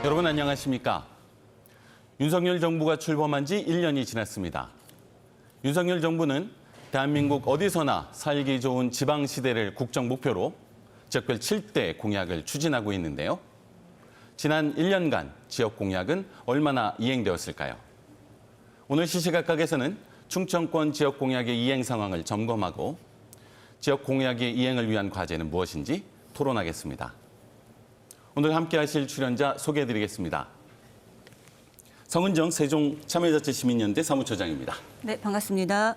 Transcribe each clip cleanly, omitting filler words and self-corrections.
여러분 안녕하십니까? 윤석열 정부가 출범한 지 1년이 지났습니다. 윤석열 정부는 대한민국 어디서나 살기 좋은 지방시대를 국정 목표로 지역별 7대 공약을 추진하고 있는데요. 지난 1년간 지역 공약은 얼마나 이행되었을까요? 오늘 시시각각에서는 충청권 지역 공약의 이행 상황을 점검하고 지역 공약의 이행을 위한 과제는 무엇인지 토론하겠습니다. 오늘 함께하실 출연자 소개해드리겠습니다. 성은정 세종 참여자치시민연대 사무처장입니다. 네, 반갑습니다.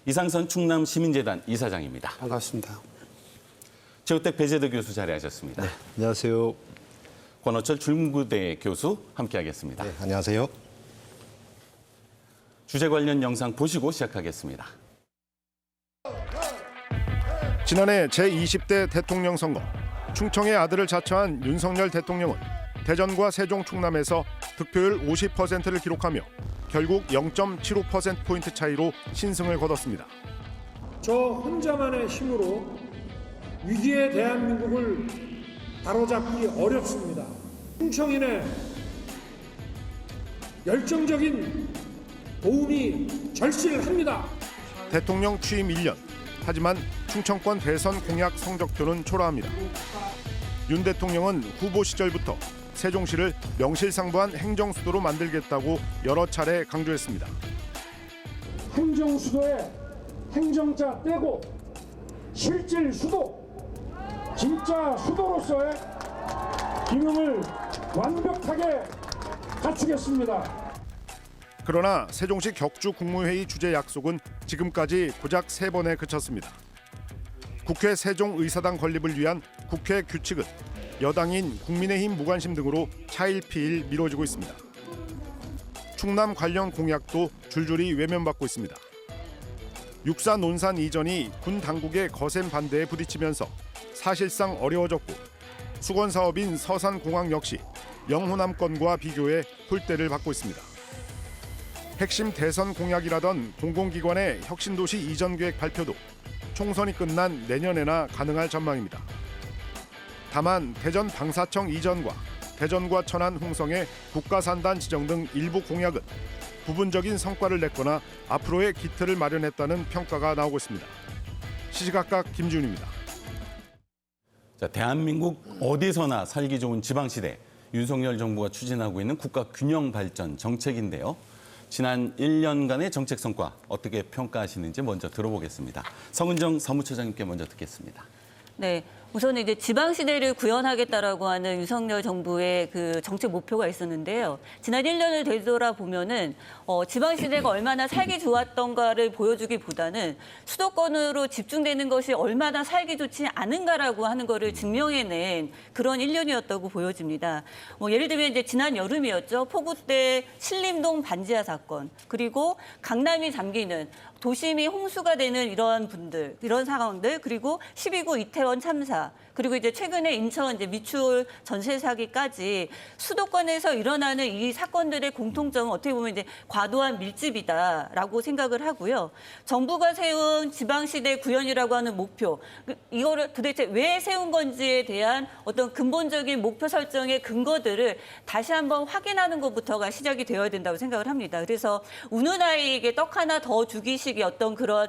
이상선 충남시민재단 이사장입니다. 반갑습니다. 최우택 배재덕 교수 자리하셨습니다. 네, 안녕하세요. 권호철 중구대 교수 함께하겠습니다. 네, 안녕하세요. 주제 관련 영상 보시고 시작하겠습니다. 지난해 제20대 대통령 선거, 충청의 아들을 자처한 윤석열 대통령은 대전과 세종 충남에서 득표율 50%를 기록하며 결국 0.75%포인트 차이로 신승을 거뒀습니다. 저 혼자만의 힘으로 위기의 대한민국을 바로잡기 어렵습니다. 충청인의 열정적인 도움이 절실합니다. 대통령 취임 1년, 하지만 충청권 대선 공약 성적표는 초라합니다. 윤 대통령은 후보 시절부터 세종시를 명실상부한 행정수도로 만들겠다고 여러 차례 강조했습니다. 행정수도에 행정자 떼고 실질 수도, 진짜 수도로서의 기능을 완벽하게 갖추겠습니다. 그러나 세종시 격주 국무회의 주재 약속은 지금까지 고작 3번에 그쳤습니다. 국회 세종의사당 건립을 위한 국회 규칙은 여당인 국민의힘 무관심 등으로 차일피일 미뤄지고 있습니다. 충남 관련 공약도 줄줄이 외면받고 있습니다. 육사 논산 이전이 군 당국의 거센 반대에 부딪히면서 사실상 어려워졌고 수건 사업인 서산공항 역시 영호남권과 비교해 홀대를 받고 있습니다. 핵심 대선 공약이라던 공공기관의 혁신도시 이전 계획 발표도 총선이 끝난 내년에나 가능할 전망입니다. 다만 대전 방사청 이전과 대전과 천안 홍성의 국가산단 지정 등 일부 공약은 부분적인 성과를 냈거나 앞으로의 기틀을 마련했다는 평가가 나오고 있습니다. 시시각각 김지훈입니다. 자, 대한민국 어디서나 살기 좋은 지방시대, 윤석열 정부가 추진하고 있는 국가균형발전 정책인데요. 지난 1년간의 정책 성과 어떻게 평가하시는지 먼저 들어보겠습니다. 성은정 사무처장님께 먼저 듣겠습니다. 네, 우선 이제 지방시대를 구현하겠다라고 하는 윤석열 정부의 그 정책 목표가 있었는데요. 지난 1년을 되돌아보면은 지방시대가 얼마나 살기 좋았던가를 보여주기보다는 수도권으로 집중되는 것이 얼마나 살기 좋지 않은가라고 하는 거를 증명해낸 그런 1년이었다고 보여집니다. 예를 들면 이제 지난 여름이었죠. 폭우 때 신림동 반지하 사건, 그리고 강남이 잠기는 도심이 홍수가 되는 이런 상황들, 그리고 12구 이태원 참사, 그리고 이제 최근에 인천 이제 미추홀 전세 사기까지 수도권에서 일어나는 이 사건들의 공통점은 어떻게 보면 이제 과도한 밀집이다라고 생각을 하고요. 정부가 세운 지방시대 구현이라고 하는 목표, 이거를 도대체 왜 세운 건지에 대한 어떤 근본적인 목표 설정의 근거들을 다시 한번 확인하는 것부터가 시작이 되어야 된다고 생각을 합니다. 그래서 우는 아이에게 떡 하나 더 주기식의 어떤 그런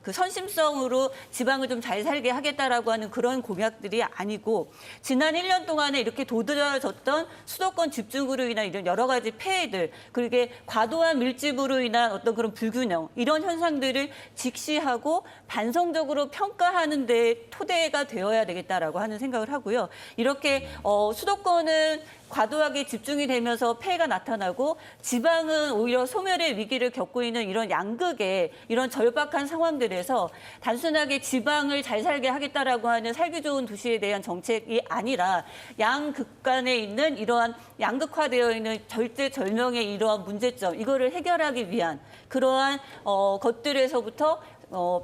그 선심성으로 지방을 좀 잘 살게 하겠다라고 하는 그런 공약들이 아니고, 지난 1년 동안에 이렇게 도드라졌던 수도권 집중으로 인한 이런 여러 가지 폐해들, 그리고 과도한 밀집으로 인한 어떤 그런 불균형, 이런 현상들을 직시하고 반성적으로 평가하는 데 토대가 되어야 되겠다라고 하는 생각을 하고요. 이렇게 수도권은 과도하게 집중이 되면서 폐해가 나타나고 지방은 오히려 소멸의 위기를 겪고 있는 이런 양극의 이런 절박한 상황들에서 단순하게 지방을 잘 살게 하겠다라고 하는 살기 좋은 도시에 대한 정책이 아니라 양극 간에 있는 이러한 양극화되어 있는 절대절명의 이러한 문제점, 이거를 해결하기 위한 그러한 것들에서부터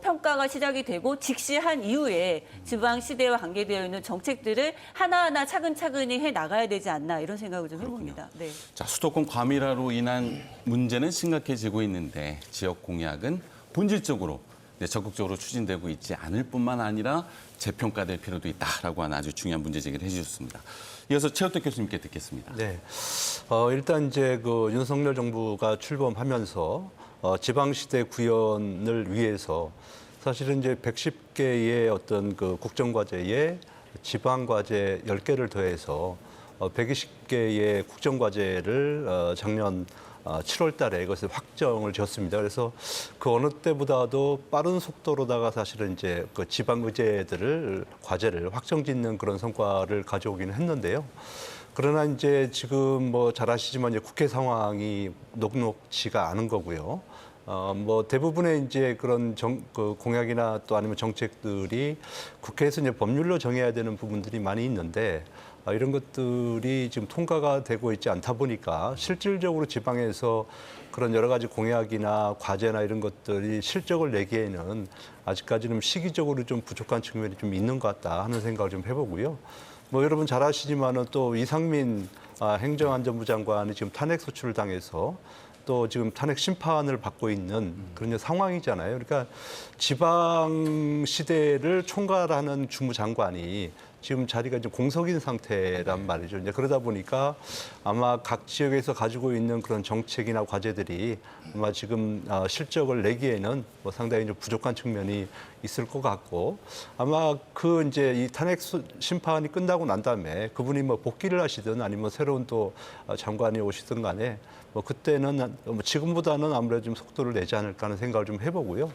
평가가 시작이 되고 직시한 이후에 지방시대와 관계되어 있는 정책들을 하나하나 차근차근히 해나가야 되지 않나, 이런 생각을 좀 해봅니다. 네. 자, 수도권 과밀화로 인한 문제는 심각해지고 있는데 지역 공약은 본질적으로 적극적으로 추진되고 있지 않을 뿐만 아니라 재평가될 필요도 있다라고 하는 아주 중요한 문제 제기를 해주셨습니다. 이어서 최우택 교수님께 듣겠습니다. 네. 일단 이제 그 윤석열 정부가 출범하면서 지방시대 구현을 위해서 사실은 이제 110개의 어떤 그 국정과제에 지방과제 10개를 더해서 120개의 국정과제를 작년 7월 달에 이것을 확정을 지었습니다. 그래서 그 어느 때보다도 빠른 속도로다가 사실은 이제 그 지방 의제들을 과제를 확정짓는 그런 성과를 가져오기는 했는데요. 그러나 이제 지금 뭐 잘 아시지만 이제 국회 상황이 녹록지가 않은 거고요. 뭐 대부분의 이제 그런 그 공약이나 또 아니면 정책들이 국회에서 이제 법률로 정해야 되는 부분들이 많이 있는데 이런 것들이 지금 통과가 되고 있지 않다 보니까 실질적으로 지방에서 그런 여러 가지 공약이나 과제나 이런 것들이 실적을 내기에는 아직까지는 시기적으로 좀 부족한 측면이 좀 있는 것 같다 하는 생각을 좀 해보고요. 뭐 여러분 잘 아시지만은 또 이상민 행정안전부 장관이 지금 탄핵 소추를 당해서 또 지금 탄핵 심판을 받고 있는 그런 상황이잖아요. 그러니까 지방 시대를 총괄하는 주무장관이 지금 자리가 이제 공석인 상태란 말이죠. 이제 그러다 보니까 아마 각 지역에서 가지고 있는 그런 정책이나 과제들이 아마 지금 실적을 내기에는 뭐 상당히 좀 부족한 측면이 있을 것 같고 아마 그 이제 이 탄핵 심판이 끝나고 난 다음에 그분이 뭐 복귀를 하시든 아니면 새로운 또 장관이 오시든 간에 뭐 그때는 지금보다는 아무래도 좀 속도를 내지 않을까 하는 생각을 좀 해보고요.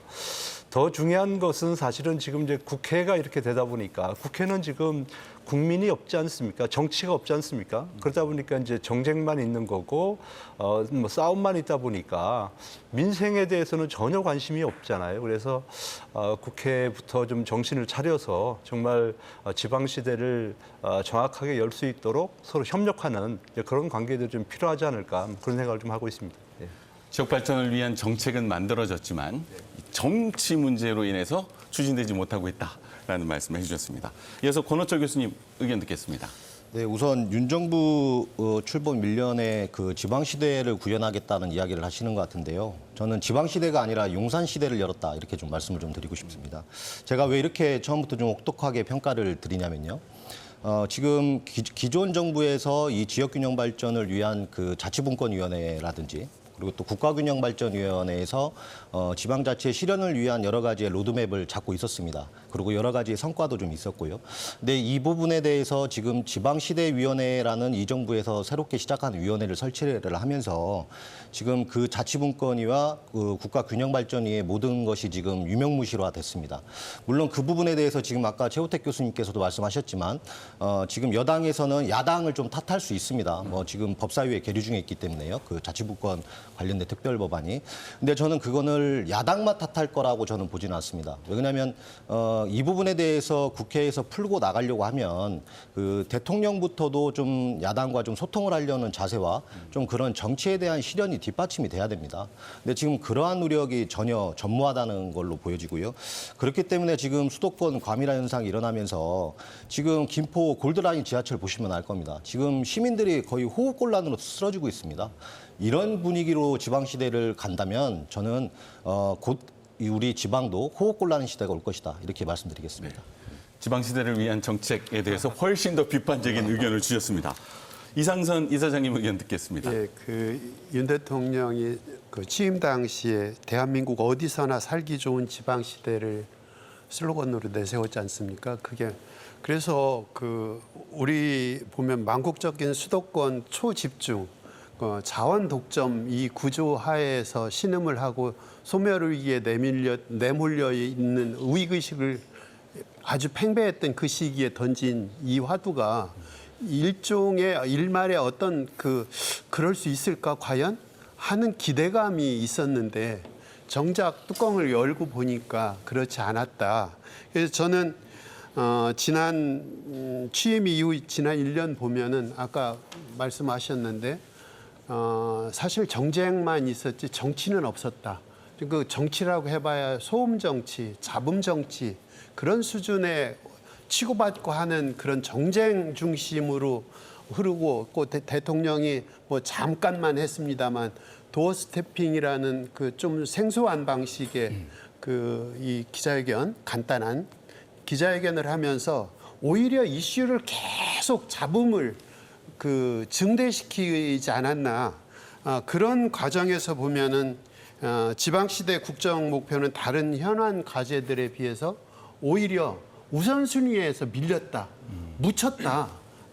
더 중요한 것은 사실은 지금 이제 국회가 이렇게 되다 보니까 국회는 지금 국민이 없지 않습니까? 정치가 없지 않습니까? 그러다 보니까 이제 정쟁만 있는 거고 뭐 싸움만 있다 보니까 민생에 대해서는 전혀 관심이 없잖아요. 그래서 국회부터 좀 정신을 차려서 정말 지방 시대를 정확하게 열 수 있도록 서로 협력하는 그런 관계들이 좀 필요하지 않을까 그런 생각을 좀 하고 있습니다. 네. 지역 발전을 위한 정책은 만들어졌지만 정치 문제로 인해서 추진되지 못하고 있다라는 말씀을 해주셨습니다. 이어서 권호철 교수님 의견 듣겠습니다. 네, 우선 윤 정부 출범 1년에 그 지방시대를 구현하겠다는 이야기를 하시는 것 같은데요. 저는 지방시대가 아니라 용산시대를 열었다 이렇게 좀 말씀을 좀 드리고 싶습니다. 제가 왜 이렇게 처음부터 좀 혹독하게 평가를 드리냐면요. 지금 기존 정부에서 이 지역균형 발전을 위한 그 자치분권위원회라든지 그리고 또 국가균형발전위원회에서 지방자치 실현을 위한 여러 가지의 로드맵을 잡고 있었습니다. 그리고 여러 가지 성과도 좀 있었고요. 근데 이 부분에 대해서 지금 지방시대위원회라는 이 정부에서 새롭게 시작한 위원회를 설치를 하면서 지금 그 자치분권위와 그 국가균형발전위의 모든 것이 지금 유명무실화됐습니다. 물론 그 부분에 대해서 지금 아까 최우택 교수님께서도 말씀하셨지만 지금 여당에서는 야당을 좀 탓할 수 있습니다. 뭐 지금 법사위에 계류 중에 있기 때문에요. 그 자치분권 관련된 특별법안이. 근데 저는 그거를 야당만 탓할 거라고 저는 보지는 않습니다. 왜냐하면 이 부분에 대해서 국회에서 풀고 나가려고 하면 그 대통령부터도 좀 야당과 좀 소통을 하려는 자세와 좀 그런 정치에 대한 실현이 뒷받침이 돼야 됩니다. 근데 지금 그러한 노력이 전혀 전무하다는 걸로 보여지고요. 그렇기 때문에 지금 수도권 과밀화 현상이 일어나면서 지금 김포 골드라인 지하철 보시면 알 겁니다. 지금 시민들이 거의 호흡곤란으로 쓰러지고 있습니다. 이런 분위기로 지방시대를 간다면 저는 곧 우리 지방도 호흡곤란 시대가 올 것이다. 이렇게 말씀드리겠습니다. 지방시대를 위한 정책에 대해서 훨씬 더 비판적인 의견을 주셨습니다. 이상선 이사장님 의견 듣겠습니다. 예, 윤 대통령이 그 취임 당시에 대한민국 어디서나 살기 좋은 지방시대를 슬로건으로 내세웠지 않습니까? 그래서 우리 보면 만국적인 수도권 초집중 자원 독점 이 구조 하에서 신음을 하고 소멸을 위해 내몰려 있는 우익의식을 아주 팽배했던 그 시기에 던진 이 화두가 일종의 일말의 어떤 그럴 수 있을까 과연 하는 기대감이 있었는데 정작 뚜껑을 열고 보니까 그렇지 않았다. 그래서 저는 지난 취임 이후 지난 1년 보면은 아까 말씀하셨는데 사실 정쟁만 있었지 정치는 없었다. 그 정치라고 해봐야 소음 정치, 잡음 정치 그런 수준의 치고받고 하는 그런 정쟁 중심으로 흐르고 대통령이 뭐 잠깐만 했습니다만 도어 스태핑이라는 그 좀 생소한 방식의 이 기자회견 간단한 기자회견을 하면서 오히려 이슈를 계속 잡음을 증대시키지 않았나. 그런 과정에서 보면은 지방시대 국정 목표는 다른 현안 과제들에 비해서 오히려 우선순위에서 밀렸다, 묻혔다,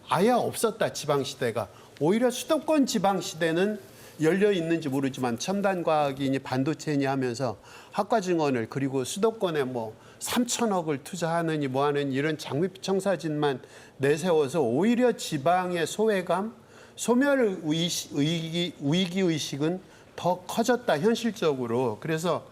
아예 없었다 지방시대가. 오히려 수도권 지방시대는 열려 있는지 모르지만 첨단과학이니 반도체니 하면서 학과증원을 그리고 수도권에 뭐 3천억을 투자하느니 뭐하는 이런 장밋청사진만 내세워서 오히려 지방의 소외감, 소멸 위기의식은 더 커졌다 현실적으로. 그래서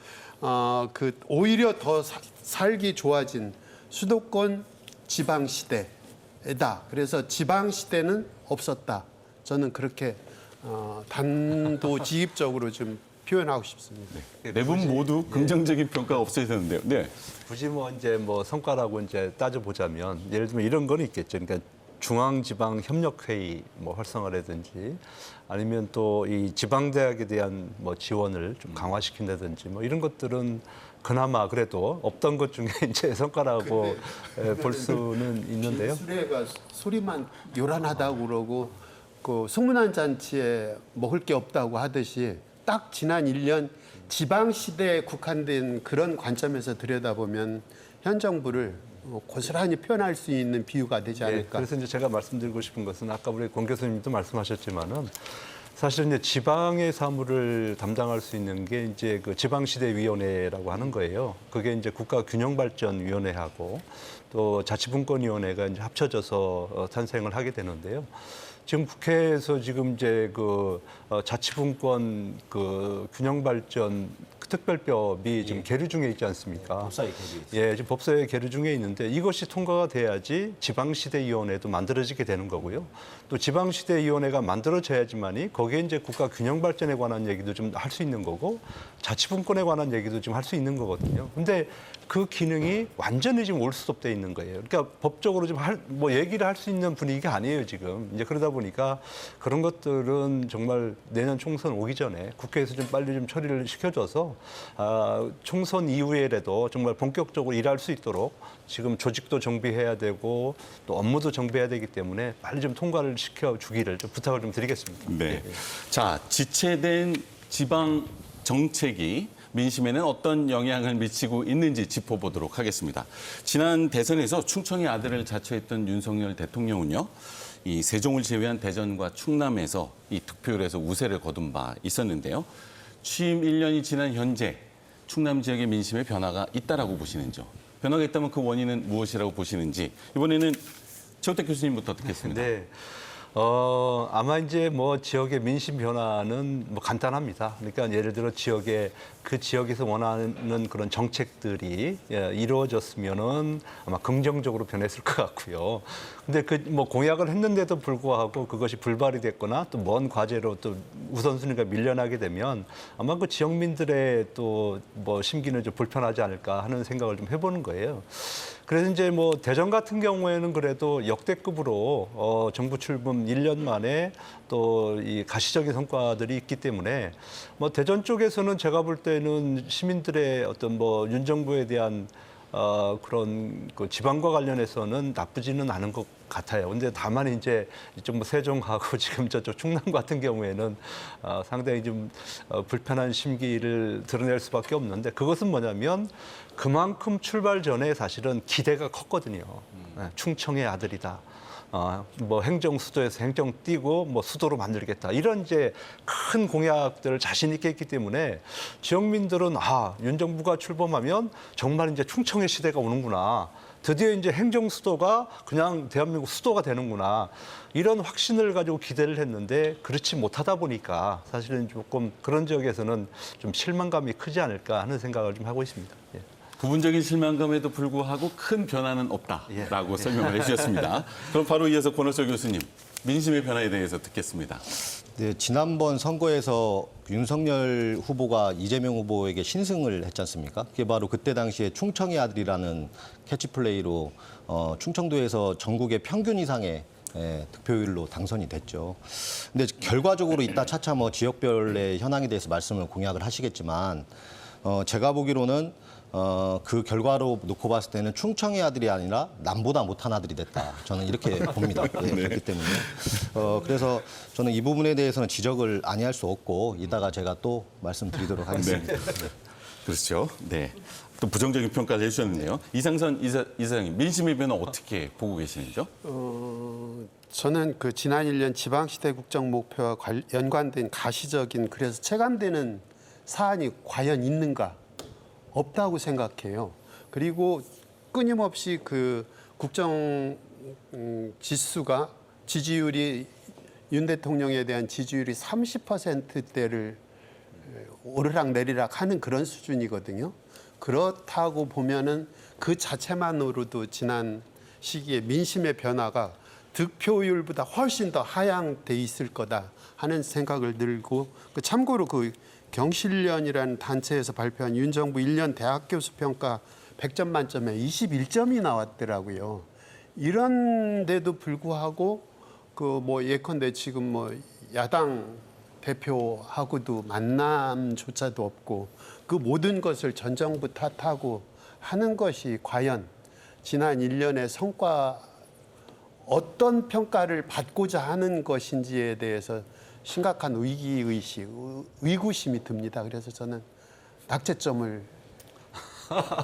오히려 더 살기 좋아진 수도권 지방시대다. 그래서 지방시대는 없었다. 저는 그렇게 단도직입적으로 좀 표현하고 싶습니다. 네 분 모두 긍정적인 평가가 없어야 되는데요. 네. 굳이 뭐 이제 뭐 성과라고 이제 따져보자면 예를 들면 이런 건 있겠죠. 그러니까 중앙지방협력회의 뭐 활성화라든지 아니면 또 이 지방대학에 대한 뭐 지원을 좀 강화시킨다든지 뭐 이런 것들은 그나마 그래도 없던 것 중에 이제 성과라고 볼 수는 있는데요. 수레가 소리만 요란하다고 그러고 그 송문환 잔치에 먹을 게 없다고 하듯이 딱 지난 1년 지방시대에 국한된 그런 관점에서 들여다보면 현 정부를 고스란히 표현할 수 있는 비유가 되지 않을까. 네, 그래서 이제 제가 말씀드리고 싶은 것은 아까 우리 권 교수님도 말씀하셨지만은 사실은 이제 지방의 사무를 담당할 수 있는 게 이제 그 지방시대위원회라고 하는 거예요. 그게 이제 국가균형발전위원회하고 또 자치분권위원회가 이제 합쳐져서 탄생을 하게 되는데요. 지금 국회에서 지금 이제 자치분권 균형발전 특별법이 지금 계류 중에 있지 않습니까? 법사위 계류 있습니다. 예, 지금 법사위 계류 중에 있는데 이것이 통과가 돼야지 지방시대위원회도 만들어지게 되는 거고요. 또 지방시대위원회가 만들어져야지만이 거기에 이제 국가균형발전에 관한 얘기도 좀 할 수 있는 거고 자치분권에 관한 얘기도 좀 할 수 있는 거거든요. 근데 그 기능이 완전히 지금 올스톱돼 있는 거예요. 그러니까 법적으로 좀 얘기를 할 수 있는 분위기가 아니에요, 지금. 이제 그러다 보니까 그런 것들은 정말 내년 총선 오기 전에 국회에서 좀 빨리 좀 처리를 시켜줘서 총선 이후에라도 정말 본격적으로 일할 수 있도록 지금 조직도 정비해야 되고 또 업무도 정비해야 되기 때문에 빨리 좀 통과를 시켜주기를 좀 부탁을 좀 드리겠습니다. 네. 자, 지체된 지방 정책이 민심에는 어떤 영향을 미치고 있는지 짚어보도록 하겠습니다. 지난 대선에서 충청의 아들을 자처했던 윤석열 대통령은요, 이 세종을 제외한 대전과 충남에서 이 득표율에서 우세를 거둔 바 있었는데요. 취임 1년이 지난 현재 충남 지역의 민심에 변화가 있다라고 보시는지요? 변화가 있다면 그 원인은 무엇이라고 보시는지 이번에는 최우택 교수님부터 듣겠습니다. 네. 아마 이제 뭐 지역의 민심 변화는 뭐 간단합니다. 그러니까 예를 들어 그 지역에서 원하는 그런 정책들이 이루어졌으면은 아마 긍정적으로 변했을 것 같고요. 근데 뭐 공약을 했는데도 불구하고 그것이 불발이 됐거나 또 먼 과제로 또 우선순위가 밀려나게 되면 아마 그 지역민들의 또 뭐 심기는 좀 불편하지 않을까 하는 생각을 좀 해보는 거예요. 그래서 이제 뭐 대전 같은 경우에는 그래도 역대급으로 정부 출범 1년 만에 또 이 가시적인 성과들이 있기 때문에 뭐 대전 쪽에서는 제가 볼 때는 시민들의 어떤 뭐 윤 정부에 대한 그런 그 지방과 관련해서는 나쁘지는 않은 것 같아요. 근데 다만 이제 이쪽 뭐 세종하고 지금 저쪽 충남 같은 경우에는 상당히 좀 불편한 심기를 드러낼 수밖에 없는데 그것은 뭐냐면 그만큼 출발 전에 사실은 기대가 컸거든요. 충청의 아들이다. 뭐 행정 수도에서 행정 띄고 뭐 수도로 만들겠다. 이런 이제 큰 공약들을 자신 있게 했기 때문에 지역민들은 윤 정부가 출범하면 정말 이제 충청의 시대가 오는구나. 드디어 이제 행정 수도가 그냥 대한민국 수도가 되는구나. 이런 확신을 가지고 기대를 했는데 그렇지 못하다 보니까 사실은 조금 그런 지역에서는 좀 실망감이 크지 않을까 하는 생각을 좀 하고 있습니다. 예. 부분적인 실망감에도 불구하고 큰 변화는 없다라고 설명을 해주셨습니다. 그럼 바로 이어서 권호철 교수님, 민심의 변화에 대해서 듣겠습니다. 네, 지난번 선거에서 윤석열 후보가 이재명 후보에게 신승을 했지 않습니까? 그게 바로 그때 당시에 충청의 아들이라는 캐치플레이로 충청도에서 전국의 평균 이상의 득표율로 당선이 됐죠. 근데 결과적으로 이따 차차 뭐 지역별의 현황에 대해서 말씀을 공약을 하시겠지만 제가 보기로는 그 결과로 놓고 봤을 때는 충청의 아들이 아니라 남보다 못한 아들이 됐다. 저는 이렇게 봅니다. 예, 그렇기 때문에. 그래서 저는 이 부분에 대해서는 지적을 아니할 수 없고 이따가 제가 또 말씀드리도록 하겠습니다. 그렇죠. 네. 또 부정적인 평가를 해주셨는데요. 이상선 이사장님, 민심의 변화 어떻게 보고 계시는지요? 저는 그 지난 1년 지방시대 국정 목표와 연관된 가시적인 그래서 체감되는 사안이 과연 있는가? 없다고 생각해요. 그리고 끊임없이 그 국정 지수가 지지율이 윤 대통령에 대한 지지율이 30%대를 오르락내리락 하는 그런 수준이거든요. 그렇다고 보면은 그 자체만으로도 지난 시기에 민심의 변화가 득표율보다 훨씬 더 하향돼 있을 거다 하는 생각을 들고 참고로 그 경실련이라는 단체에서 발표한 윤 정부 1년 대학교수 평가 100점 만점에 21점이 나왔더라고요. 이런데도 불구하고 그 뭐 예컨대 지금 뭐 야당 대표하고도 만남조차도 없고 그 모든 것을 전 정부 탓하고 하는 것이 과연 지난 1년의 성과 어떤 평가를 받고자 하는 것인지에 대해서 심각한 위기의식, 의구심이 듭니다. 그래서 저는 낙제점을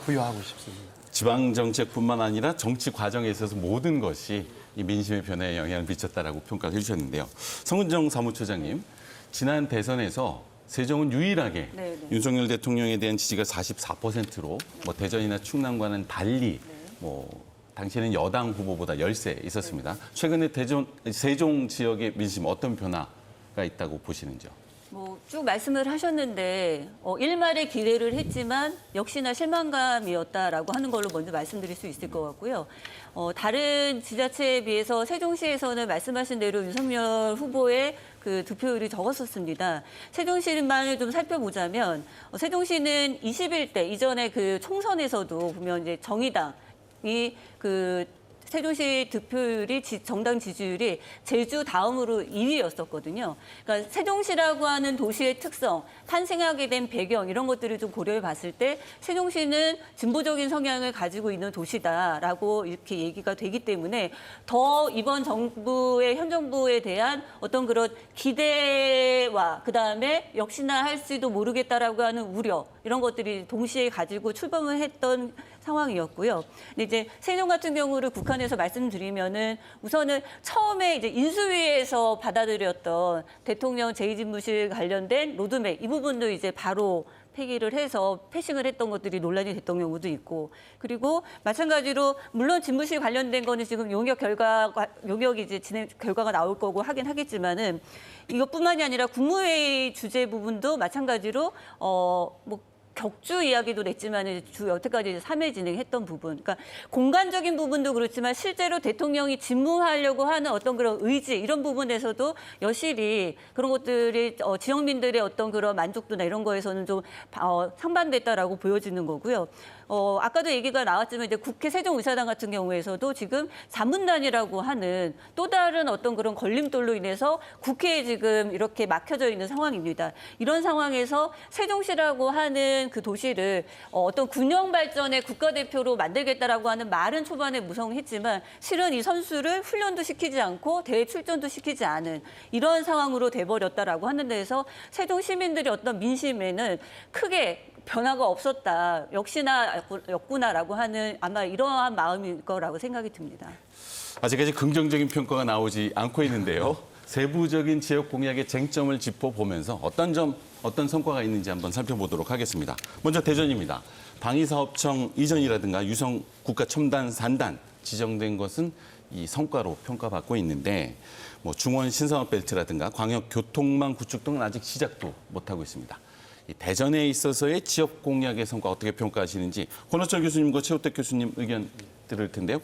부여하고 싶습니다. 지방 정책뿐만 아니라 정치 과정에 있어서 모든 것이 이 민심의 변화에 영향을 미쳤다라고 평가를 해주셨는데요. 성은정 사무처장님, 지난 대선에서 세종은 유일하게 네네. 윤석열 대통령에 대한 지지가 44%로 뭐 대전이나 충남과는 달리 뭐 당시에는 여당 후보보다 열세 있었습니다. 최근에 세종 지역의 민심 어떤 변화가 있다고 보시는지요? 뭐 쭉 말씀을 하셨는데 일말의 기대를 했지만 역시나 실망감이었다라고 하는 걸로 먼저 말씀드릴 수 있을 것 같고요. 다른 지자체에 비해서 세종시에서는 말씀하신 대로 윤석열 후보의 그 득표율이 적었었습니다. 세종시만을 좀 살펴보자면 세종시는 21대 이전에 그 총선에서도 보면 이제 정의당이 그 세종시 득표율이 정당 지지율이 제주 다음으로 2위였었거든요. 그러니까 세종시라고 하는 도시의 특성, 탄생하게 된 배경 이런 것들을 좀 고려해 봤을 때 세종시는 진보적인 성향을 가지고 있는 도시다라고 이렇게 얘기가 되기 때문에 더 이번 정부의 현 정부에 대한 어떤 그런 기대와 그다음에 역시나 할지도 모르겠다라고 하는 우려 이런 것들이 동시에 가지고 출범을 했던 상황이었고요. 근데 이제 세종 같은 경우를 국한에서 말씀드리면은 우선은 처음에 이제 인수위에서 받아들였던 대통령 제2집무실 관련된 로드맵 이 부분도 이제 바로 폐기를 해서 패싱을 했던 것들이 논란이 됐던 경우도 있고 그리고 마찬가지로 물론 집무실 관련된 거는 지금 용역이 이제 진행 결과가 나올 거고 하긴 하겠지만은 이것뿐만이 아니라 국무회의 주제 부분도 마찬가지로 뭐 격주 이야기도 냈지만 여태까지 3회 진행했던 부분, 그러니까 공간적인 부분도 그렇지만 실제로 대통령이 집무하려고 하는 어떤 그런 의지 이런 부분에서도 여실히 그런 것들이 지역민들의 어떤 그런 만족도나 이런 거에서는 좀 상반됐다라고 보여지는 거고요. 아까도 얘기가 나왔지만 이제 국회 세종의사당 같은 경우에서도 지금 자문단이라고 하는 또 다른 어떤 그런 걸림돌로 인해서 국회에 지금 이렇게 막혀져 있는 상황입니다. 이런 상황에서 세종시라고 하는 그 도시를 어떤 균형 발전의 국가대표로 만들겠다라고 하는 말은 초반에 무성했지만 실은 이 선수를 훈련도 시키지 않고 대회 출전도 시키지 않은 이런 상황으로 돼버렸다라고 하는 데에서 세종 시민들의 어떤 민심에는 크게 변화가 없었다. 역시나 였구나라고 하는 아마 이러한 마음일 거라고 생각이 듭니다. 아직까지 긍정적인 평가가 나오지 않고 있는데요. 세부적인 지역 공약의 쟁점을 짚어보면서 어떤 성과가 있는지 한번 살펴보도록 하겠습니다. 먼저 대전입니다. 방위사업청 이전이라든가 유성 국가첨단 산단 지정된 것은 이 성과로 평가받고 있는데 뭐 중원 신산업 벨트라든가 광역 교통망 구축 등은 아직 시작도 못하고 있습니다. 이 대전에 있어서의 지역 공약의 성과 어떻게 평가하시는지 권호철 교수님과 최우택 교수님 의견 들을 텐데요.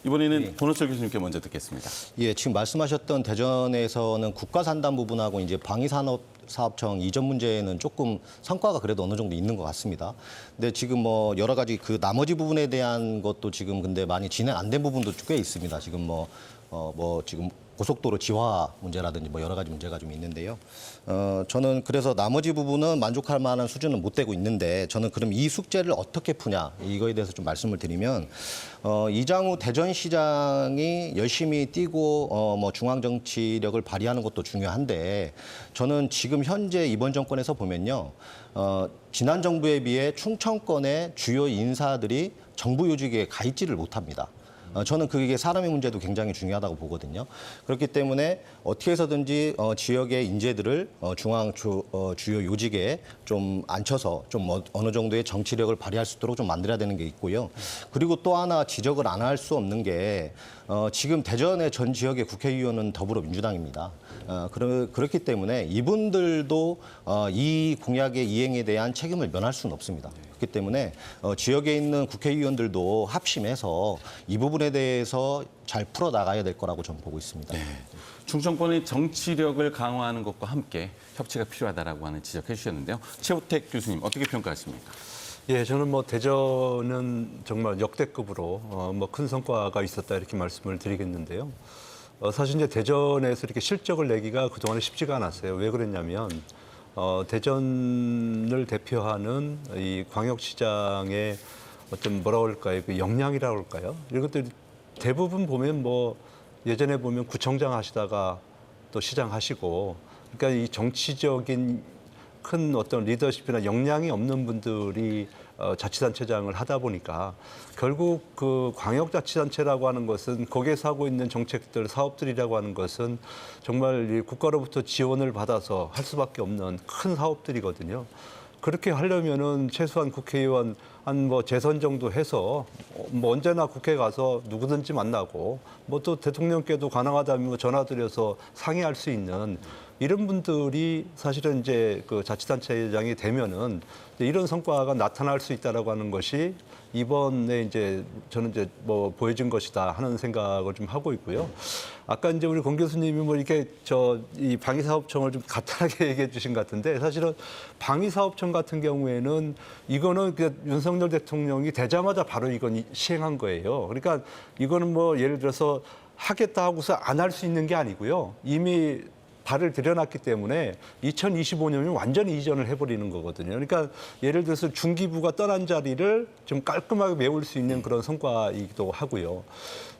이번에는 권호철 교수님께 먼저 듣겠습니다. 예, 지금 말씀하셨던 대전에서는 국가산단 부분하고 이제 방위산업사업청 이전 문제는 조금 성과가 그래도 어느 정도 있는 것 같습니다. 근데 지금 뭐 여러 가지 그 나머지 부분에 대한 것도 지금 근데 많이 진행 안 된 부분도 꽤 있습니다. 지금 지금 고속도로 지화 문제라든지 뭐 여러 가지 문제가 좀 있는데요. 저는 그래서 나머지 부분은 만족할 만한 수준은 못 되고 있는데 저는 그럼 이 숙제를 어떻게 푸냐 이거에 대해서 좀 말씀을 드리면 이장우 대전시장이 열심히 뛰고 뭐 중앙 정치력을 발휘하는 것도 중요한데 저는 지금 현재 이번 정권에서 보면요. 지난 정부에 비해 충청권의 주요 인사들이 정부 요직에 가 있지를 못합니다. 저는 그게 사람의 문제도 굉장히 중요하다고 보거든요. 그렇기 때문에 어떻게 해서든지 지역의 인재들을 중앙 주요 요직에 좀 앉혀서 좀 어느 정도의 정치력을 발휘할 수 있도록 좀 만들어야 되는 게 있고요. 그리고 또 하나 지적을 안 할 수 없는 게 지금 대전의 전 지역의 국회의원은 더불어민주당입니다. 그렇기 때문에 이분들도 이 공약의 이행에 대한 책임을 면할 수는 없습니다. 그렇기 때문에 지역에 있는 국회의원들도 합심해서 이 부분에 대해서 잘 풀어나가야 될 거라고 저는 보고 있습니다. 네. 충청권의 정치력을 강화하는 것과 함께 협치가 필요하다라고 하는 지적해 주셨는데요. 최우택 교수님 어떻게 평가하십니까? 예, 저는 뭐 대전은 정말 역대급으로 뭐 큰 성과가 있었다 이렇게 말씀을 드리겠는데요. 사실 이제 대전에서 이렇게 실적을 내기가 그동안에 쉽지가 않았어요. 왜 그랬냐면 대전을 대표하는 이 광역시장의 어떤 뭐라 그럴까요? 그 역량이라고 할까요? 이런 것들이 대부분 보면 뭐 예전에 보면 구청장 하시다가 또 시장 하시고 그러니까 이 정치적인 큰 어떤 리더십이나 역량이 없는 분들이 자치단체장을 하다 보니까 결국 그 광역자치단체라고 하는 것은 거기에서 하고 있는 정책들, 사업들이라고 하는 것은 정말 이 국가로부터 지원을 받아서 할 수밖에 없는 큰 사업들이거든요. 그렇게 하려면은 최소한 국회의원 한 뭐 재선 정도 해서 뭐 언제나 국회 가서 누구든지 만나고 뭐 또 대통령께도 가능하다면 뭐 전화 드려서 상의할 수 있는 이런 분들이 사실은 이제 그 자치단체장이 되면은 이런 성과가 나타날 수 있다라고 하는 것이 이번에 이제 저는 이제 뭐 보여준 것이다 하는 생각을 좀 하고 있고요. 아까 이제 우리 권 교수님이 뭐 이렇게 이 방위사업청을 좀 간단하게 얘기해 주신 것 같은데 사실은 방위사업청 같은 경우에는 이거는 그냥 윤석열 대통령이 되자마자 바로 이건 시행한 거예요. 그러니까 이거는 뭐 예를 들어서 하겠다 하고서 안 할 수 있는 게 아니고요. 이미 발을 들여놨기 때문에 2025년이면 완전히 이전을 해버리는 거거든요. 그러니까 예를 들어서 중기부가 떠난 자리를 좀 깔끔하게 메울 수 있는 그런 성과이기도 하고요.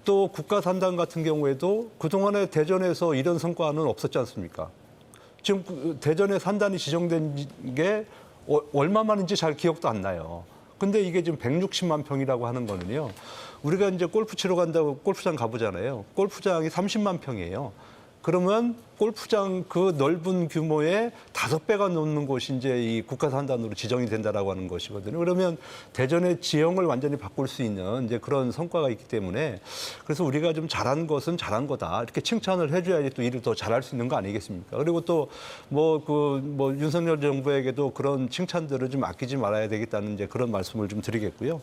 또 국가산단 같은 경우에도 그동안에 대전에서 이런 성과는 없었지 않습니까? 지금 대전에 산단이 지정된 게 얼마만인지 잘 기억도 안 나요. 근데 이게 지금 160만 평이라고 하는 거는요. 우리가 이제 골프 치러 간다고 골프장 가보잖아요. 골프장이 30만 평이에요. 그러면 골프장 그 넓은 규모의 5배가 넘는 곳이 이제 이 국가산단으로 지정이 된다라고 하는 것이거든요. 그러면 대전의 지형을 완전히 바꿀 수 있는 이제 그런 성과가 있기 때문에 그래서 우리가 좀 잘한 것은 잘한 거다. 이렇게 칭찬을 해줘야지 또 일을 더 잘할 수 있는 거 아니겠습니까? 그리고 또 뭐 윤석열 정부에게도 그런 칭찬들을 좀 아끼지 말아야 되겠다는 이제 그런 말씀을 좀 드리겠고요.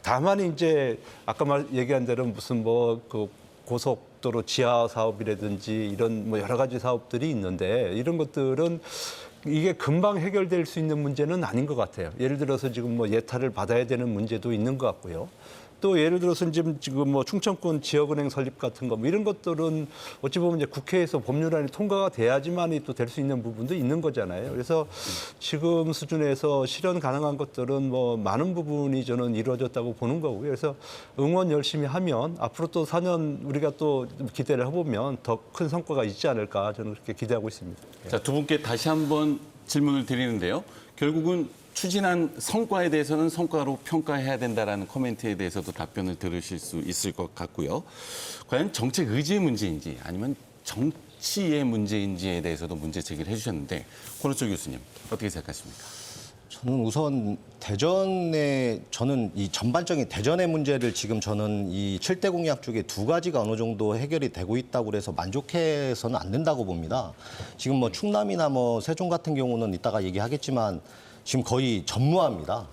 다만 이제 아까 얘기한 대로 무슨 그 고속도로 지하 사업이라든지 이런 뭐 여러 가지 사업들이 있는데 이런 것들은 이게 금방 해결될 수 있는 문제는 아닌 것 같아요. 예를 들어서 지금 뭐 예타를 받아야 되는 문제도 있는 것 같고요. 또 예를 들어서 지금 뭐 충청권 지역은행 설립 같은 거 뭐 이런 것들은 어찌 보면 이제 국회에서 법률안이 통과가 돼야지만이 또 될 수 있는 부분도 있는 거잖아요. 그래서 지금 수준에서 실현 가능한 것들은 뭐 많은 부분이 저는 이루어졌다고 보는 거고요. 그래서 응원 열심히 하면 앞으로 또 4년 우리가 또 기대를 해보면 더 큰 성과가 있지 않을까 저는 그렇게 기대하고 있습니다. 자, 두 분께 다시 한번 질문을 드리는데요. 결국은 추진한 성과에 대해서는 성과로 평가해야 된다라는 코멘트에 대해서도 답변을 들으실 수 있을 것 같고요. 과연 정책 의지의 문제인지 아니면 정치의 문제인지에 대해서도 문제 제기를 해주셨는데 권호철 교수님 어떻게 생각하십니까? 저는 우선 저는 이 전반적인 대전의 문제를 지금 저는 이 7대 공약 중에 2가지가 어느 정도 해결이 되고 있다고 해서 만족해서는 안 된다고 봅니다. 지금 뭐 충남이나 뭐 세종 같은 경우는 이따가 얘기하겠지만 지금 거의 전무합니다.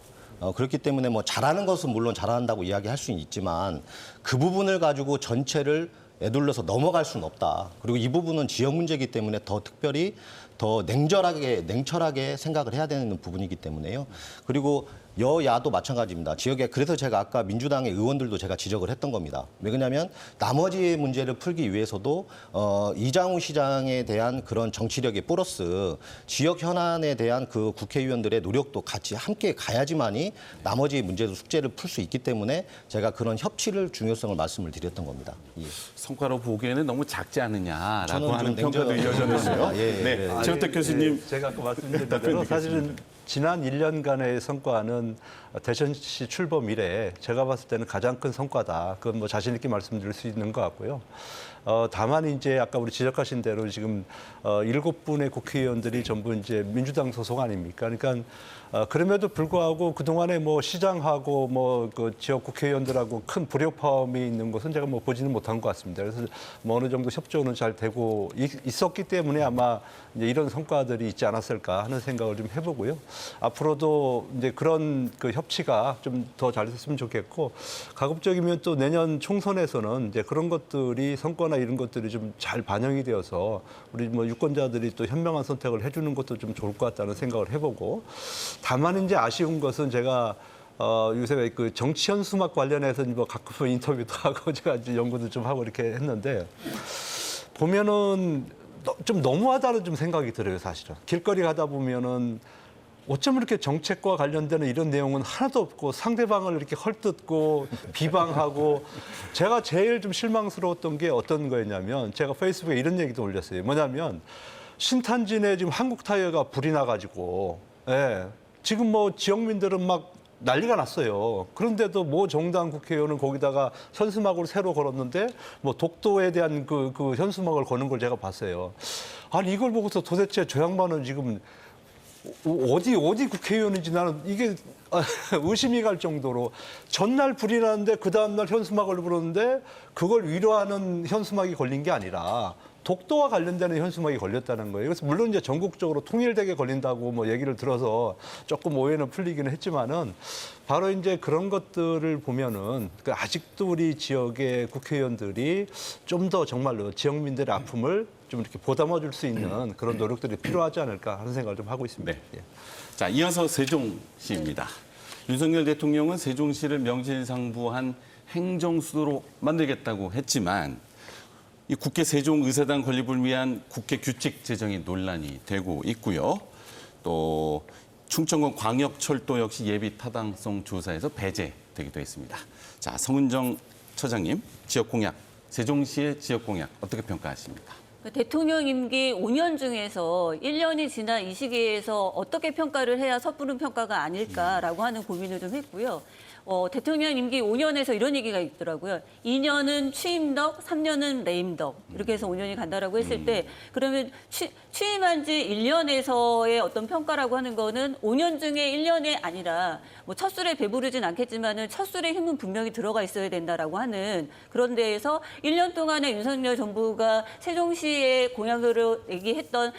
그렇기 때문에 뭐 잘하는 것은 물론 잘한다고 이야기할 수는 있지만 그 부분을 가지고 전체를 에둘러서 넘어갈 수는 없다. 그리고 이 부분은 지역 문제이기 때문에 더 특별히 더 냉철하게 생각을 해야 되는 부분이기 때문에요. 그리고 여야도 마찬가지입니다. 지역에 그래서 제가 아까 민주당의 의원들도 제가 지적을 했던 겁니다. 왜 그러냐면 나머지 문제를 풀기 위해서도 이장우 시장에 대한 그런 정치력이 플러스 지역 현안에 대한 그 국회의원들의 노력도 같이 함께 가야지만이 나머지 문제도 숙제를 풀 수 있기 때문에 제가 그런 협치를 중요성을 말씀을 드렸던 겁니다. 예. 성과로 보기에는 너무 작지 않느냐라고 저는 좀 하는 평가도 이어졌는데요. 예, 네, 예. 최우택 교수님. 제가 아까 말씀드린 대로 사실은 지난 1년간의 성과는 대전시 출범 이래 제가 봤을 때는 가장 큰 성과다. 그건 뭐 자신 있게 말씀드릴 수 있는 것 같고요. 다만 이제 아까 우리 지적하신 대로 지금 7분의 국회의원들이 전부 이제 민주당 소속 아닙니까? 그러니까 그럼에도 불구하고 그동안에 뭐 시장하고 뭐 그 지역 국회의원들하고 큰 불협화음이 있는 것은 제가 뭐 보지는 못한 것 같습니다. 그래서 뭐 어느 정도 협조는 잘 되고 있었기 때문에 아마 이제 이런 성과들이 있지 않았을까 하는 생각을 좀 해보고요. 앞으로도 이제 그런 그 협치가 좀 더 잘 됐으면 좋겠고 가급적이면 또 내년 총선에서는 이제 그런 것들이 성과나 이런 것들이 좀 잘 반영이 되어서 우리 뭐 유권자들이 또 현명한 선택을 해주는 것도 좀 좋을 것 같다는 생각을 해보고 다만 이제 아쉬운 것은 제가 요새 왜 그 정치 현수막 관련해서 뭐 가끔 인터뷰도 하고 제가 이제 연구도 좀 하고 이렇게 했는데 보면은 좀 너무하다는 좀 생각이 들어요, 사실은. 길거리 가다 보면은 어쩜 이렇게 정책과 관련되는 이런 내용은 하나도 없고 상대방을 이렇게 헐뜯고 비방하고 제가 제일 좀 실망스러웠던 게 어떤 거였냐면 제가 페이스북에 이런 얘기도 올렸어요. 뭐냐면 신탄진에 지금 한국타이어가 불이 나가지고 예, 지금 뭐 지역민들은 막 난리가 났어요. 그런데도 뭐 정당 국회의원은 거기다가 현수막을 새로 걸었는데 뭐 독도에 대한 그 현수막을 거는 걸 제가 봤어요. 아니 이걸 보고서 도대체 저 양반은 지금 어디 국회의원인지 나는 이게 의심이 갈 정도로 전날 불이 나는데 그 다음날 현수막을 불었는데 그걸 위로하는 현수막이 걸린 게 아니라 독도와 관련되는 현수막이 걸렸다는 거예요. 그래서 물론 이제 전국적으로 통일되게 걸린다고 뭐 얘기를 들어서 조금 오해는 풀리기는 했지만은 바로 이제 그런 것들을 보면은 그 아직도 우리 지역의 국회의원들이 좀 더 정말로 지역민들의 아픔을 좀 이렇게 보담아 줄 수 있는 그런 노력들이 필요하지 않을까 하는 생각을 좀 하고 있습니다. 네. 예. 자, 이어서 세종시입니다. 윤석열 대통령은 세종시를 명실상부한 행정수도로 만들겠다고 했지만 이 국회 세종의사당 건립을 위한 국회 규칙 제정이 논란이 되고 있고요. 또 충청권 광역철도 역시 예비 타당성 조사에서 배제되기도 했습니다. 자, 성은정 처장님, 지역 공약, 세종시의 지역 공약 어떻게 평가하십니까? 대통령 임기 5년 중에서 1년이 지난 이 시기에서 어떻게 평가를 해야 섣부른 평가가 아닐까라고 하는 고민을 좀 했고요. 대통령 임기 5년에서 이런 얘기가 있더라고요. 2년은 취임덕, 3년은 레임덕. 이렇게 해서 5년이 간다라고 했을 때 그러면 취임한 지 1년에서의 어떤 평가라고 하는 거는 5년 중에 1년이 아니라 뭐 첫술에 배부르진 않겠지만은 첫술의 힘은 분명히 들어가 있어야 된다라고 하는 그런 데에서 1년 동안에 윤석열 정부가 세종시의 공약으로 얘기했던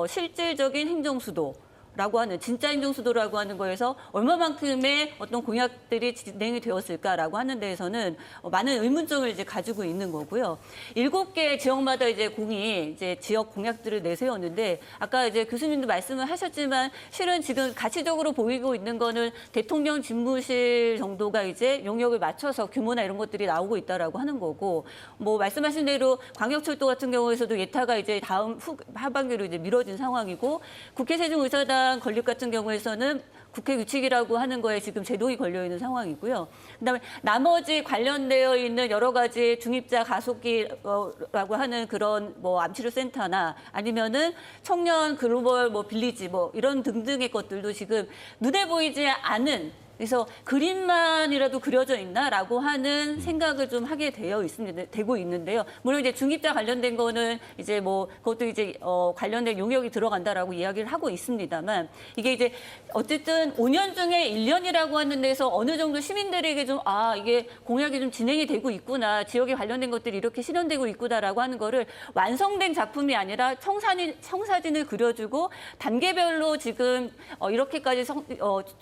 실질적인 행정수도 라고 하는 진짜 행정수도라고 하는 거에서 얼마만큼의 어떤 공약들이 진행이 되었을까라고 하는 데에서는 많은 의문점을 이제 가지고 있는 거고요. 7개 지역마다 이제 공이 이제 지역 공약들을 내세웠는데 아까 이제 교수님도 말씀을 하셨지만 실은 지금 가치적으로 보이고 있는 거는 대통령 집무실 정도가 이제 용역을 맞춰서 규모나 이런 것들이 나오고 있다라고 하는 거고 뭐 말씀하신 대로 광역철도 같은 경우에서도 예타가 이제 다음 하반기로 이제 미뤄진 상황이고 국회 세종의사당 건립 같은 경우에서는 국회 규칙이라고 하는 거에 지금 제동이 걸려 있는 상황이고요. 그다음에 나머지 관련되어 있는 여러 가지 중입자 가속기라고 하는 그런 뭐 암치료 센터나 아니면은 청년 글로벌 뭐 빌리지 뭐 이런 등등의 것들도 지금 눈에 보이지 않은 그래서 그림만이라도 그려져 있나라고 하는 생각을 좀 하게 되고 있는데요. 물론 이제 중입자 관련된 거는 이제 뭐 그것도 이제 관련된 용역이 들어간다라고 이야기를 하고 있습니다만 이게 이제 어쨌든 5년 중에 1년이라고 하는 데서 어느 정도 시민들에게 좀 이게 공약이 좀 진행이 되고 있구나 지역에 관련된 것들이 이렇게 실현되고 있구나라고 하는 거를 완성된 작품이 아니라 청사진을 그려주고 단계별로 지금 이렇게까지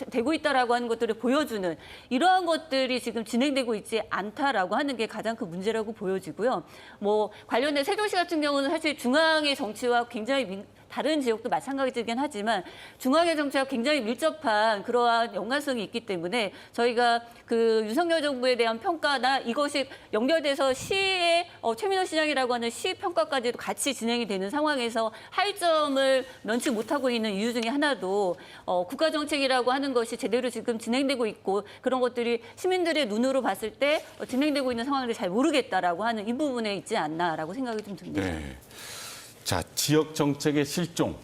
되고 있다라고 하는 것들 을 보여주는 이러한 것들이 지금 진행되고 있지 않다라고 하는 게 가장 큰 문제라고 보여지고요. 뭐 관련된 세종시 같은 경우는 사실 중앙의 정치와 굉장히 다른 지역도 마찬가지긴 하지만 중앙의 정치와 굉장히 밀접한 그러한 연관성이 있기 때문에 저희가 그 윤석열 정부에 대한 평가나 이것이 연결돼서 시의 최민호 시장이라고 하는 시 평가까지도 같이 진행이 되는 상황에서 하이점을 면치 못하고 있는 이유 중에 하나도 국가 정책이라고 하는 것이 제대로 지금 진행되고 있고 그런 것들이 시민들의 눈으로 봤을 때 진행되고 있는 상황을 잘 모르겠다라고 하는 이 부분에 있지 않나라고 생각이 좀 듭니다. 네. 자, 지역 정책의 실종,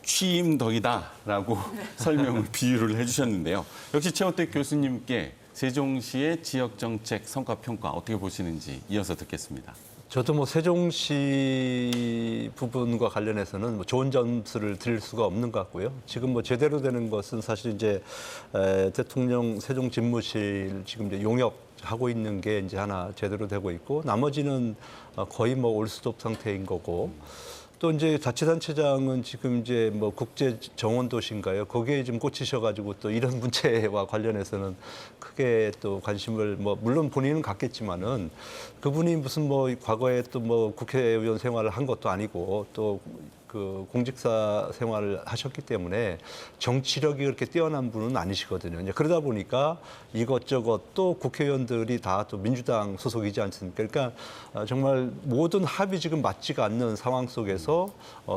취임덕이다라고 설명을 비유를 해주셨는데요. 역시 최원택 교수님께 세종시의 지역 정책 성과 평가 어떻게 보시는지 이어서 듣겠습니다. 저도 뭐 세종시 부분과 관련해서는 뭐 좋은 점수를 드릴 수가 없는 것 같고요. 지금 뭐 제대로 되는 것은 사실 이제 대통령 세종 집무실 지금 이제 용역하고 있는 게 이제 하나 제대로 되고 있고 나머지는 거의 뭐 올스톱 상태인 거고. 또 이제 자치단체장은 지금 이제 뭐 국제 정원 도시인가요? 거기에 좀 꽂히셔가지고 또 이런 문제와 관련해서는 크게 또 관심을 뭐 물론 본인은 갖겠지만은 그분이 무슨 뭐 과거에 또 뭐 국회의원 생활을 한 것도 아니고 또 그 공직사 생활을 하셨기 때문에 정치력이 그렇게 뛰어난 분은 아니시거든요. 이제 그러다 보니까 이것저것 또 국회의원들이 다 또 민주당 소속이지 않습니까? 그러니까 정말 모든 합이 지금 맞지가 않는 상황 속에서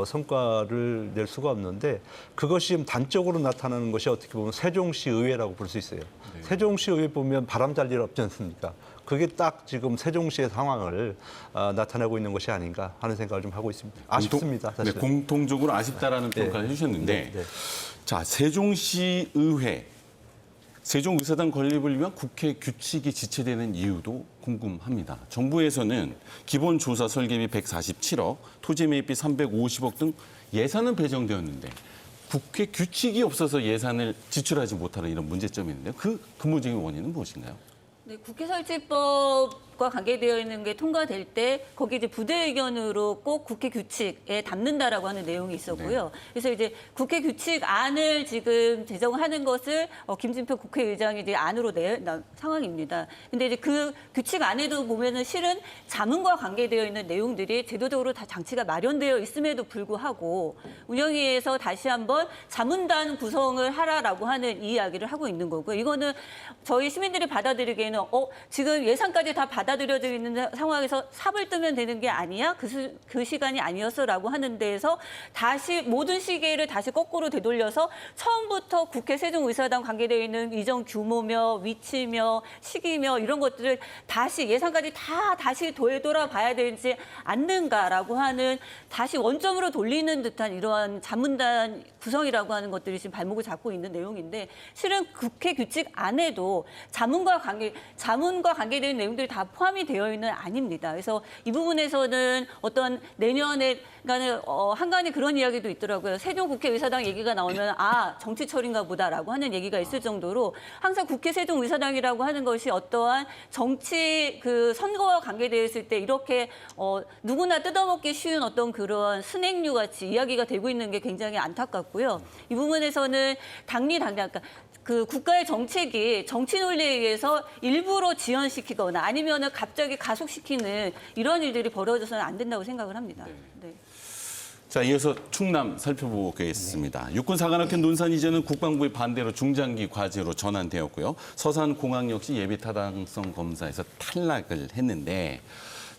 성과를 낼 수가 없는데 그것이 지금 단적으로 나타나는 것이 어떻게 보면 세종시 의회라고 볼 수 있어요. 네. 세종시 의회 보면 바람 잘 일 없지 않습니까? 그게 딱 지금 세종시의 상황을 나타내고 있는 것이 아닌가 하는 생각을 좀 하고 있습니다. 아쉽습니다, 사실. 네, 공통적으로 아쉽다라는 평가를 해주셨는데, 자, 세종시 의회, 세종의사당 건립을 위한 국회 규칙이 지체되는 이유도 궁금합니다. 정부에서는 기본조사 설계비 147억, 토지 매입비 350억 등 예산은 배정되었는데 국회 규칙이 없어서 예산을 지출하지 못하는 이런 문제점이 있는데요. 그 근본적인 원인은 무엇인가요? 네, 국회 설치법과 관계되어 있는 게 통과될 때 거기 이제 부대 의견으로 꼭 국회 규칙에 담는다라고 하는 내용이 있었고요. 네. 그래서 이제 국회 규칙 안을 지금 제정하는 것을 김진표 국회의장이 이제 안으로 낸 상황입니다. 근데 이제 그 규칙 안에도 보면은 실은 자문과 관계되어 있는 내용들이 제도적으로 다 장치가 마련되어 있음에도 불구하고 운영위에서 다시 한번 자문단 구성을 하라라고 하는 이야기를 하고 있는 거고요. 이거는 저희 시민들이 받아들이기에는 지금 예산까지 다 받아들여져 있는 상황에서 삽을 뜨면 되는 게 아니야? 그 시간이 아니었어라고 하는 데에서 다시 모든 시계를 다시 거꾸로 되돌려서 처음부터 국회 세종의사당 관계되어 있는 이전 규모며 위치며 시기며 이런 것들을 다시 예산까지 다 다시 되돌아봐야 되지 않는가라고 하는 다시 원점으로 돌리는 듯한 이러한 자문단 구성이라고 하는 것들이 지금 발목을 잡고 있는 내용인데 실은 국회 규칙 안에도 자문과 관계되는 내용들이 다 포함이 되어 있는 아닙니다. 그래서 이 부분에서는 어떤 내년에 한간에 그런 이야기도 있더라고요. 세종국회의사당 얘기가 나오면 정치철인가 보다라고 하는 얘기가 있을 정도로 항상 국회 세종의사당이라고 하는 것이 어떠한 정치 그 선거와 관계되어 있을 때 이렇게 누구나 뜯어먹기 쉬운 어떤 그런 스낵류 같이 이야기가 되고 있는 게 굉장히 안타깝고요. 이 부분에서는 그러니까 그 국가의 정책이 정치 논리에 의해서 일부러 지연시키거나 아니면은 갑자기 가속시키는 이런 일들이 벌어져서는 안 된다고 생각을 합니다. 네. 자, 이어서 충남 살펴보겠습니다. 육군 사관학교 논산 이전은 국방부의 반대로 중장기 과제로 전환되었고요. 서산공항 역시 예비 타당성 검사에서 탈락을 했는데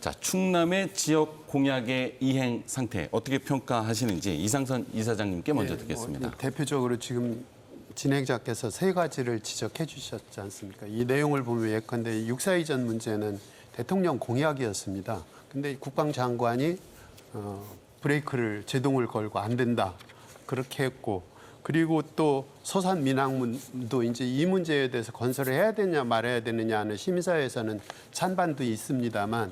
자, 충남의 지역 공약의 이행 상태 어떻게 평가하시는지 이상선 이사장님께 먼저 듣겠습니다. 대표적으로 지금 진행자께서 세 가지를 지적해 주셨지 않습니까? 이 내용을 보면 예컨대 육사 이전 문제는 대통령 공약이었습니다. 근데 국방장관이 브레이크를 제동을 걸고 안 된다 그렇게 했고 그리고 또 서산 민항문도 이제 이 문제에 대해서 건설을 해야 되냐 말아야 되느냐 하는 시민사회에서는 찬반도 있습니다만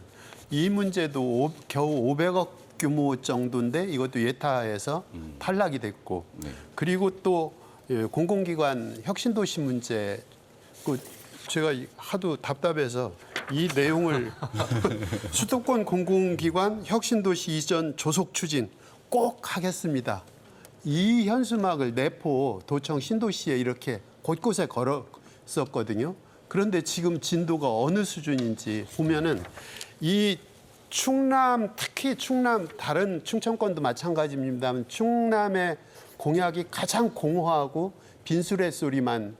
이 문제도 겨우 500억 규모 정도인데 이것도 예타해서 탈락이 됐고 그리고 또 공공기관 혁신도시 문제 제가 하도 답답해서 이 내용을 수도권 공공기관 혁신도시 이전 조속 추진 꼭 하겠습니다. 이 현수막을 내포 도청 신도시에 이렇게 곳곳에 걸었었거든요. 그런데 지금 진도가 어느 수준인지 보면은 이 충남, 특히 충남, 다른 충청권도 마찬가지입니다만 충남의 공약이 가장 공허하고 빈술의 소리만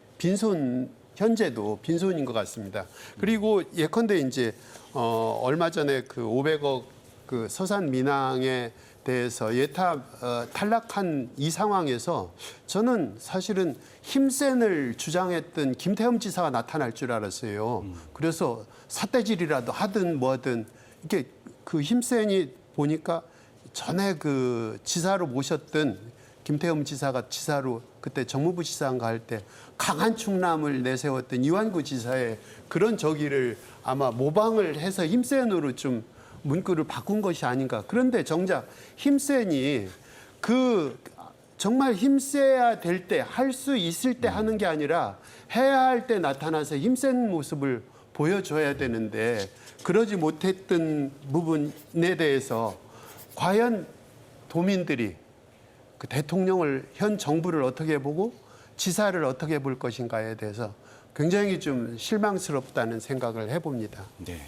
현재도 빈손인 것 같습니다. 그리고 예컨대 이제 얼마 전에 그 500억 그 서산 민항에 대해서 예타 탈락한 이 상황에서 저는 사실은 힘센을 주장했던 김태흠 지사가 나타날 줄 알았어요. 그래서 삿대질이라도 하든 뭐든 이렇게 그 힘센이 보니까 전에 그 지사로 모셨던 김태흠 지사가 지사로 그때 정무부 지사인가 할 때 강한 충남을 내세웠던 이완구 지사의 그런 저기를 아마 모방을 해서 힘센으로 좀 문구를 바꾼 것이 아닌가. 그런데 정작 힘센이 그 정말 힘세야 될 때, 할 수 있을 때 하는 게 아니라 해야 할 때 나타나서 힘센 모습을 보여줘야 되는데 그러지 못했던 부분에 대해서 과연 도민들이 그 대통령을, 현 정부를 어떻게 보고 지사를 어떻게 볼 것인가에 대해서 굉장히 좀 실망스럽다는 생각을 해봅니다. 네.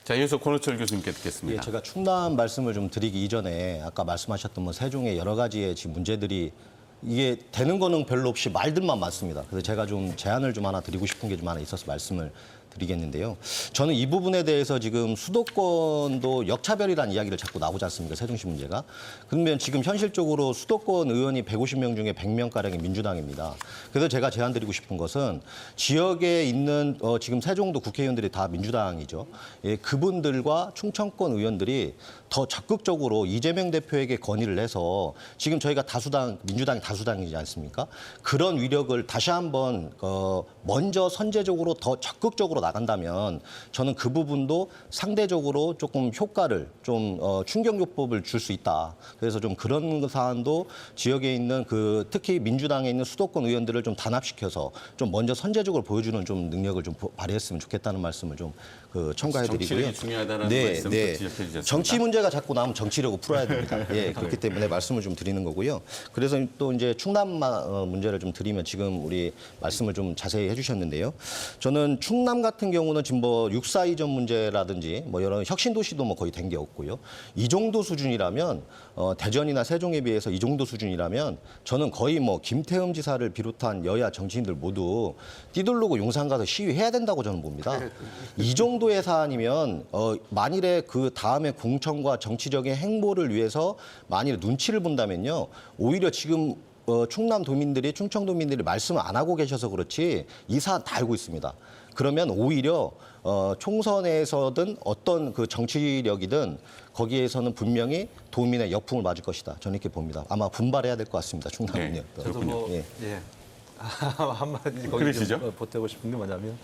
자, 이어서 권호철 교수님께 듣겠습니다. 예, 제가 충남 말씀을 좀 드리기 이전에 아까 말씀하셨던 뭐 세종의 여러 가지의 지금 문제들이 이게 되는 거는 별로 없이 말들만 많습니다. 그래서 제가 좀 제안을 좀 하나 드리고 싶은 게 좀 하나 있어서 말씀을 드리겠는데요. 저는 이 부분에 대해서 지금 수도권도 역차별이라는 이야기를 자꾸 나오지 않습니까? 세종시 문제가. 그러면 지금 현실적으로 수도권 의원이 150명 중에 100명가량이 민주당입니다. 그래서 제가 제안 드리고 싶은 것은 지역에 있는 지금 세종도 국회의원들이 다 민주당이죠. 예, 그분들과 충청권 의원들이 더 적극적으로 이재명 대표에게 건의를 해서 지금 저희가 다수당, 민주당이 다수당이지 않습니까? 그런 위력을 다시 한번 먼저 선제적으로 더 적극적으로 나간다면 저는 그 부분도 상대적으로 조금 효과를 좀 충격요법을 줄 수 있다. 그래서 좀 그런 사안도 지역에 있는 그 특히 민주당에 있는 수도권 의원들을 좀 단합시켜서 좀 먼저 선제적으로 보여주는 좀 능력을 좀 발휘했으면 좋겠다는 말씀을 좀 첨가해드리고요. 정치력이 중요하다는 말씀 지적해 주셨습니다. 정치 문제가 자꾸 나오면 정치력을 풀어야 됩니다. 예, 그렇기 때문에 말씀을 좀 드리는 거고요. 그래서 또 이제 충남 문제를 좀 드리면 지금 우리 말씀을 좀 자세히 해주셨는데요. 저는 충남 같은 경우는 지금 뭐 6.4 이전 문제라든지 뭐 여러 혁신도시도 뭐 거의 된 게 없고요. 이 정도 수준이라면 대전이나 세종에 비해서 이 정도 수준이라면 저는 거의 뭐 김태흠 지사를 비롯한 여야 정치인들 모두 뛰들르고 용산 가서 시위해야 된다고 저는 봅니다. 이 정도의 사안이면 만일에 그 다음에 공천과 정치적인 행보를 위해서 만일 눈치를 본다면요. 오히려 지금 충남 도민들이 충청도민들이 말씀을 안 하고 계셔서 그렇지 이 사안 다 알고 있습니다. 그러면 오히려 총선에서든 어떤 그 정치력이든 거기에서는 분명히 도민의 역풍을 맞을 것이다. 저는 이렇게 봅니다. 아마 분발해야 될 것 같습니다. 충남은요. 네, 저도 뭐 예. 예. 한마디 거기 그러시죠? 좀 보태고 싶은 게 뭐냐면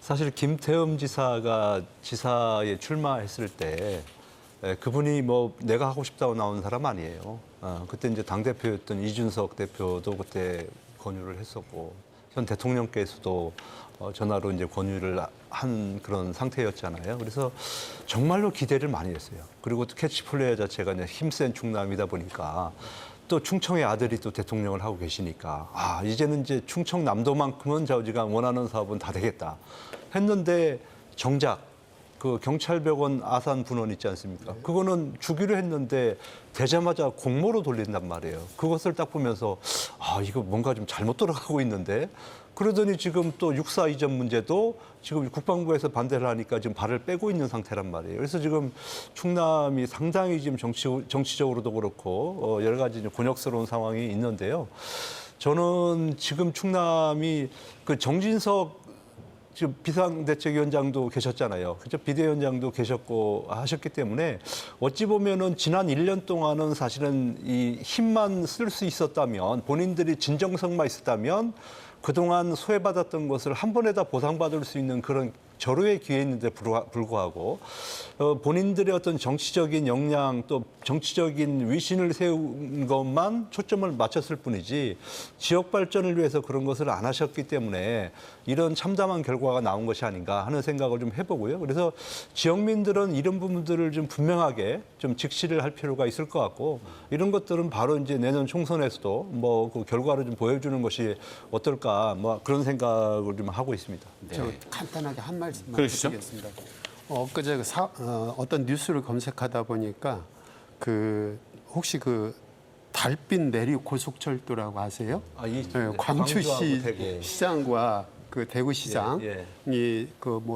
사실 김태흠 지사가 지사에 출마했을 때 그분이 뭐 내가 하고 싶다고 나온 사람 아니에요. 그때 이제 당대표였던 이준석 대표도 그때 권유를 했었고 현 대통령께서도 전화로 이제 권유를 한 그런 상태였잖아요. 그래서 정말로 기대를 많이 했어요. 그리고 또 캐치플레이 자체가 이제 힘센 충남이다 보니까 또 충청의 아들이 또 대통령을 하고 계시니까 이제는 이제 충청남도만큼은 저지가 원하는 사업은 다 되겠다 했는데 정작 그 경찰병원 아산 분원 있지 않습니까? 그거는 주기로 했는데 되자마자 공모로 돌린단 말이에요. 그것을 딱 보면서 이거 뭔가 좀 잘못 돌아가고 있는데 그러더니 지금 또 6.4 이전 문제도 지금 국방부에서 반대를 하니까 지금 발을 빼고 있는 상태란 말이에요. 그래서 지금 충남이 상당히 지금 정치적으로도 그렇고 여러 가지 곤욕스러운 상황이 있는데요. 저는 지금 충남이 그 정진석 지금 비상대책위원장도 계셨잖아요. 그죠? 비대위원장도 계셨고 하셨기 때문에 어찌 보면은 지난 1년 동안은 사실은 이 힘만 쓸 수 있었다면 본인들이 진정성만 있었다면 그동안 소외받았던 것을 한 번에 다 보상받을 수 있는 그런 절호의 기회였는데 불구하고 본인들의 어떤 정치적인 역량 또 정치적인 위신을 세운 것만 초점을 맞췄을 뿐이지 지역 발전을 위해서 그런 것을 안 하셨기 때문에 이런 참담한 결과가 나온 것이 아닌가 하는 생각을 좀 해보고요. 그래서 지역민들은 이런 부분들을 좀 분명하게 좀 직시를 할 필요가 있을 것 같고 이런 것들은 바로 이제 내년 총선에서도 뭐 그 결과를 좀 보여주는 것이 어떨까 뭐 그런 생각을 좀 하고 있습니다. 저 간단하게 한 말씀만 그러시죠? 드리겠습니다. 엊그제 어떤 뉴스를 검색하다 보니까 혹시 달빛 내륙 고속철도라고 아세요? 이 네, 광주시 광주하고 대구. 시장과 대구시장이 예.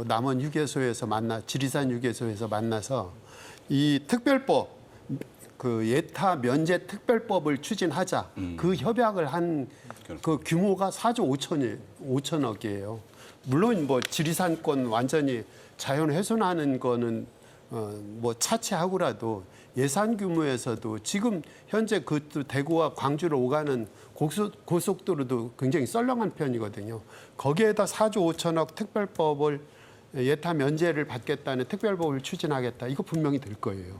남원 휴게소에서 지리산 휴게소에서 만나서 이 특별법 예타 면제 특별법을 추진하자 그 협약을 한 그 규모가 4조 5천억이에요. 물론 지리산권 완전히 자연 훼손하는 거는 차치하고라도 예산 규모에서도 지금 현재 대구와 광주를 오가는 고속도로도 굉장히 썰렁한 편이거든요. 거기에다 4조 5천억 특별법을 예타 면제를 받겠다는 특별법을 추진하겠다. 이거 분명히 될 거예요.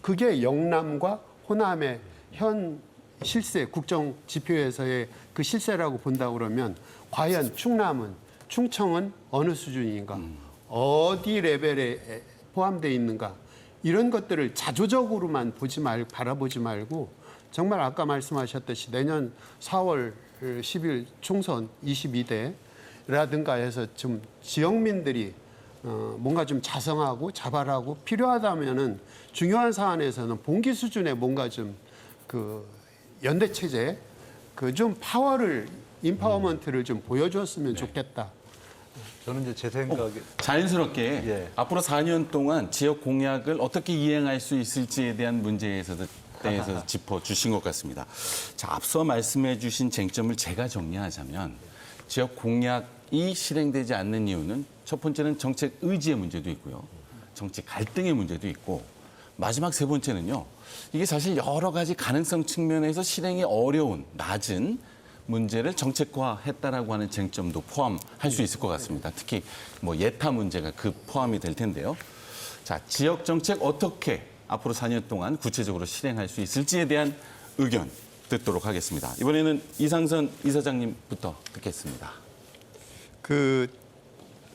그게 영남과 호남의 현 실세, 국정 지표에서의 그 실세라고 본다고 그러면 과연 충청은 어느 수준인가? 어디 레벨에 포함되어 있는가? 이런 것들을 자조적으로만 바라보지 말고 정말 아까 말씀하셨듯이 내년 4월 10일 총선 22대라든가 해서 좀 지역민들이 뭔가 좀 자성하고 자발하고 필요하다면은 중요한 사안에서는 봉기 수준의 뭔가 좀 연대 체제 좀 파워를 인파워먼트를 좀 보여줬으면 좋겠다. 저는 이제 제 생각에 자연스럽게 예. 앞으로 4년 동안 지역 공약을 어떻게 이행할 수 있을지에 대한 문제에서 대해서 짚어주신 것 같습니다. 자, 앞서 말씀해 주신 쟁점을 제가 정리하자면 지역 공약이 실행되지 않는 이유는 첫 번째는 정책 의지의 문제도 있고요. 정치 갈등의 문제도 있고 마지막 세 번째는요. 이게 사실 여러 가지 가능성 측면에서 실행이 어려운 낮은 문제를 정책화했다라고 하는 쟁점도 포함할 수 있을 것 같습니다. 특히 예타 문제가 포함이 될 텐데요. 자, 지역 정책 어떻게 앞으로 4년 동안 구체적으로 실행할 수 있을지에 대한 의견 듣도록 하겠습니다. 이번에는 이상선 이사장님부터 듣겠습니다.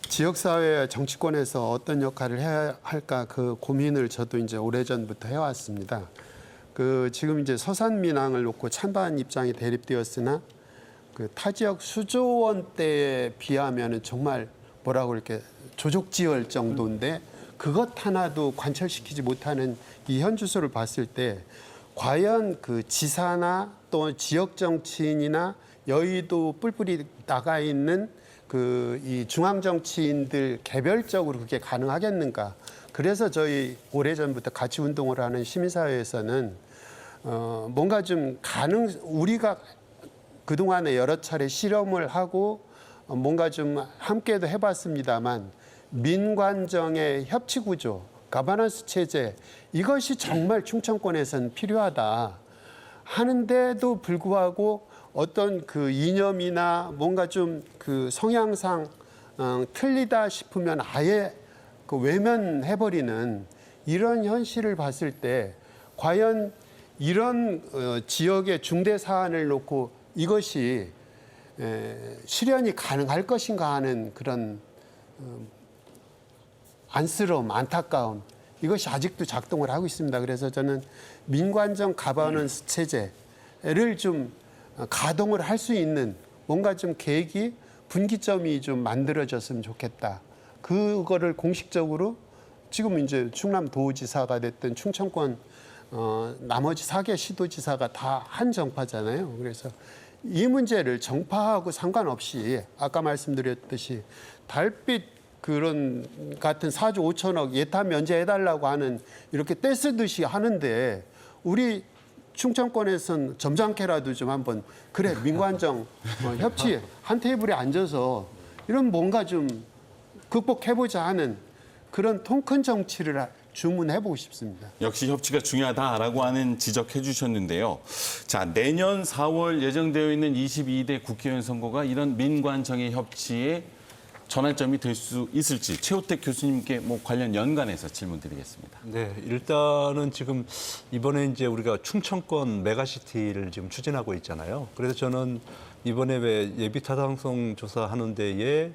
지역사회 정치권에서 어떤 역할을 해야 할까 고민을 저도 이제 오래전부터 해왔습니다. 지금 이제 서산민항을 놓고 찬반 입장이 대립되었으나 타 지역 수조 원대에 비하면은 정말 이렇게 조족지을 정도인데 그것 하나도 관철시키지 못하는 이 현주소를 봤을 때 과연 지사나 또 지역 정치인이나 여의도 뿔뿔이 나가 있는 이 중앙 정치인들 개별적으로 그게 가능하겠는가? 그래서 저희 오래전부터 같이 운동을 하는 시민사회에서는 뭔가 좀 우리가 그동안에 여러 차례 실험을 하고 뭔가 좀 함께도 해봤습니다만 민관정의 협치 구조, 가바넌스 체제 이것이 정말 충청권에서는 필요하다 하는데도 불구하고 어떤 이념이나 뭔가 좀 성향상 틀리다 싶으면 아예 외면해버리는 이런 현실을 봤을 때 과연 이런 지역의 중대 사안을 놓고 이것이 실현이 가능할 것인가 하는 그런 안쓰러움, 안타까움 이것이 아직도 작동을 하고 있습니다. 그래서 저는 민관정 가버넌스 체제를 좀 가동을 할 수 있는 뭔가 좀 계기, 분기점이 좀 만들어졌으면 좋겠다. 그거를 공식적으로 지금 이제 충남도지사가 됐든 충청권 나머지 4개 시도지사가 다 한 정파잖아요. 그래서 이 문제를 정파하고 상관없이 아까 말씀드렸듯이 달빛 같은 4조 5천억 예타 면제해달라고 하는 이렇게 떼쓰듯이 하는데 우리 충청권에서는 점잖게라도 좀 한번 민관정 협치 한 테이블에 앉아서 이런 뭔가 좀 극복해보자 하는 그런 통큰 정치를 주문해보고 싶습니다. 역시 협치가 중요하다라고 하는 지적해 주셨는데요. 자, 내년 4월 예정되어 있는 22대 국회의원 선거가 이런 민관정의 협치에 전환점이 될 수 있을지 최호택 교수님께 관련 연관해서 질문드리겠습니다. 네, 일단은 지금 이번에 이제 우리가 충청권 메가시티를 지금 추진하고 있잖아요. 그래서 저는 이번에 왜 예비 타당성 조사하는 데에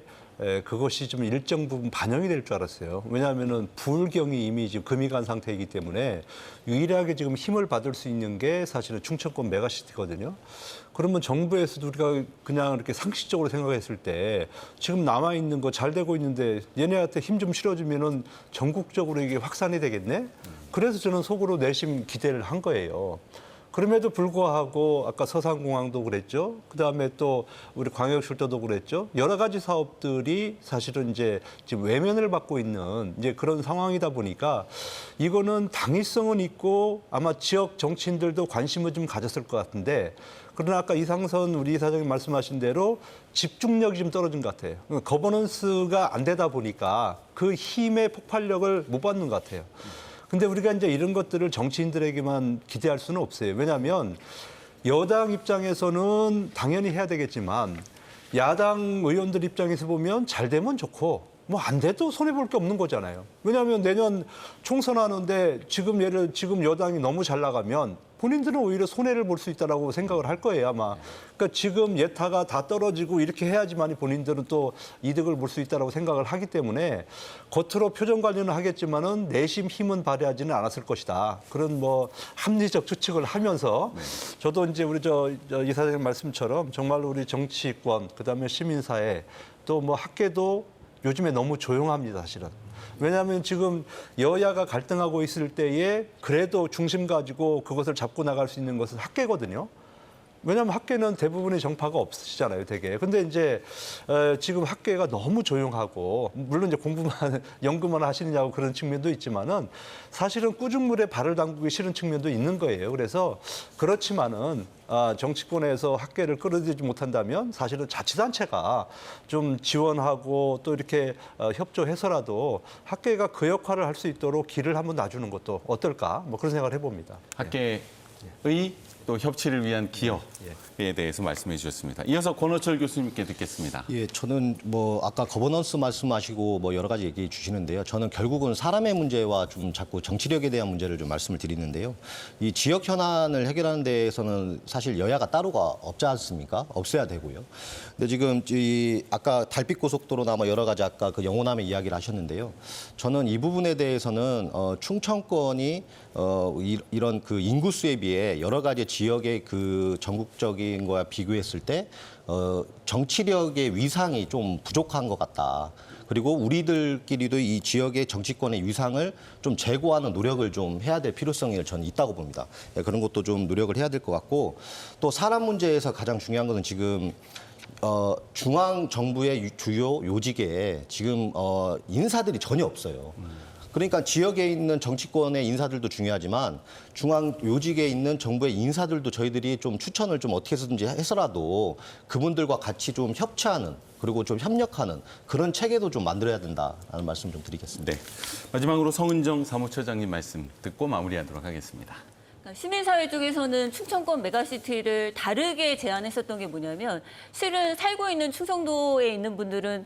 그것이 좀 일정 부분 반영이 될 줄 알았어요. 왜냐하면은 부울경이 이미 지금 금이 간 상태이기 때문에 유일하게 지금 힘을 받을 수 있는 게 사실은 충청권 메가시티거든요. 그러면 정부에서도 우리가 그냥 이렇게 상식적으로 생각했을 때 지금 남아 있는 거 잘 되고 있는데 얘네한테 힘 좀 실어주면은 전국적으로 이게 확산이 되겠네. 그래서 저는 속으로 내심 기대를 한 거예요. 그럼에도 불구하고 아까 서산공항도 그랬죠. 그다음에 또 우리 광역철도도 그랬죠. 여러 가지 사업들이 사실은 이제 지금 외면을 받고 있는 이제 그런 상황이다 보니까 이거는 당위성은 있고 아마 지역 정치인들도 관심을 좀 가졌을 것 같은데 그러나 아까 이상선 우리 이사장님 말씀하신 대로 집중력이 좀 떨어진 것 같아요. 거버넌스가 안 되다 보니까 그 힘의 폭발력을 못 받는 것 같아요. 근데 우리가 이제 이런 것들을 정치인들에게만 기대할 수는 없어요. 왜냐하면 여당 입장에서는 당연히 해야 되겠지만 야당 의원들 입장에서 보면 잘 되면 좋고 뭐 안 돼도 손해볼 게 없는 거잖아요. 왜냐하면 내년 총선하는데 지금 여당이 너무 잘 나가면 본인들은 오히려 손해를 볼 수 있다라고 생각을 할 거예요, 아마. 그러니까 지금 예타가 다 떨어지고 이렇게 해야지만 본인들은 또 이득을 볼 수 있다라고 생각을 하기 때문에 겉으로 표정 관리는 하겠지만은 내심 힘은 발휘하지는 않았을 것이다. 그런 뭐 합리적 추측을 하면서 저도 이제 우리 저 이사장님 말씀처럼 정말로 우리 정치권, 그다음에 시민사회 또 뭐 학계도 요즘에 너무 조용합니다, 사실은. 왜냐하면 지금 여야가 갈등하고 있을 때에 그래도 중심 가지고 그것을 잡고 나갈 수 있는 것은 학계거든요. 왜냐하면 학계는 대부분의 정파가 없으시잖아요, 되게. 근데 이제 지금 학계가 너무 조용하고 물론 이제 공부만 연구만 하시느냐고 그런 측면도 있지만은 사실은 꾸중물에 발을 담그기 싫은 측면도 있는 거예요. 그래서 그렇지만은 정치권에서 학계를 끌어들이지 못한다면 사실은 자치단체가 좀 지원하고 또 이렇게 협조해서라도 학계가 그 역할을 할 수 있도록 길을 한번 놔주는 것도 어떨까? 뭐 그런 생각을 해봅니다. 학계의 또 협치를 위한 기여에 대해서 말씀해 주셨습니다. 이어서 권호철 교수님께 듣겠습니다. 예, 저는 뭐 아까 거버넌스 말씀하시고 뭐 여러 가지 얘기해 주시는데요. 저는 결국은 사람의 문제와 좀 자꾸 정치력에 대한 문제를 좀 말씀을 드리는데요. 이 지역 현안을 해결하는 데에서는 사실 여야가 따로가 없지 않습니까? 없어야 되고요. 근데 지금 이 아까 달빛 고속도로나 뭐 여러 가지 아까 그 영호남의 이야기를 하셨는데요. 저는 이 부분에 대해서는 충청권이 이런 그 인구수에 비해 여러 가지 지역의 그 전국적인 거와 비교했을 때 정치력의 위상이 좀 부족한 것 같다. 그리고 우리들끼리도 이 지역의 정치권의 위상을 좀 제고하는 노력을 좀 해야 될 필요성이 저는 있다고 봅니다. 그런 것도 좀 노력을 해야 될 것 같고 또 사람 문제에서 가장 중요한 것은 지금 중앙 정부의 주요 요직에 지금 인사들이 전혀 없어요. 그러니까 지역에 있는 정치권의 인사들도 중요하지만 중앙 요직에 있는 정부의 인사들도 저희들이 좀 추천을 좀 어떻게 해서든지 해서라도 그분들과 같이 좀 협치하는 그리고 좀 협력하는 그런 체계도 좀 만들어야 된다라는 말씀 좀 드리겠습니다. 네. 마지막으로 성은정 사무처장님 말씀 듣고 마무리하도록 하겠습니다. 시민사회 쪽에서는 충청권 메가시티를 다르게 제안했었던 게 뭐냐면 실은 살고 있는 충청도에 있는 분들은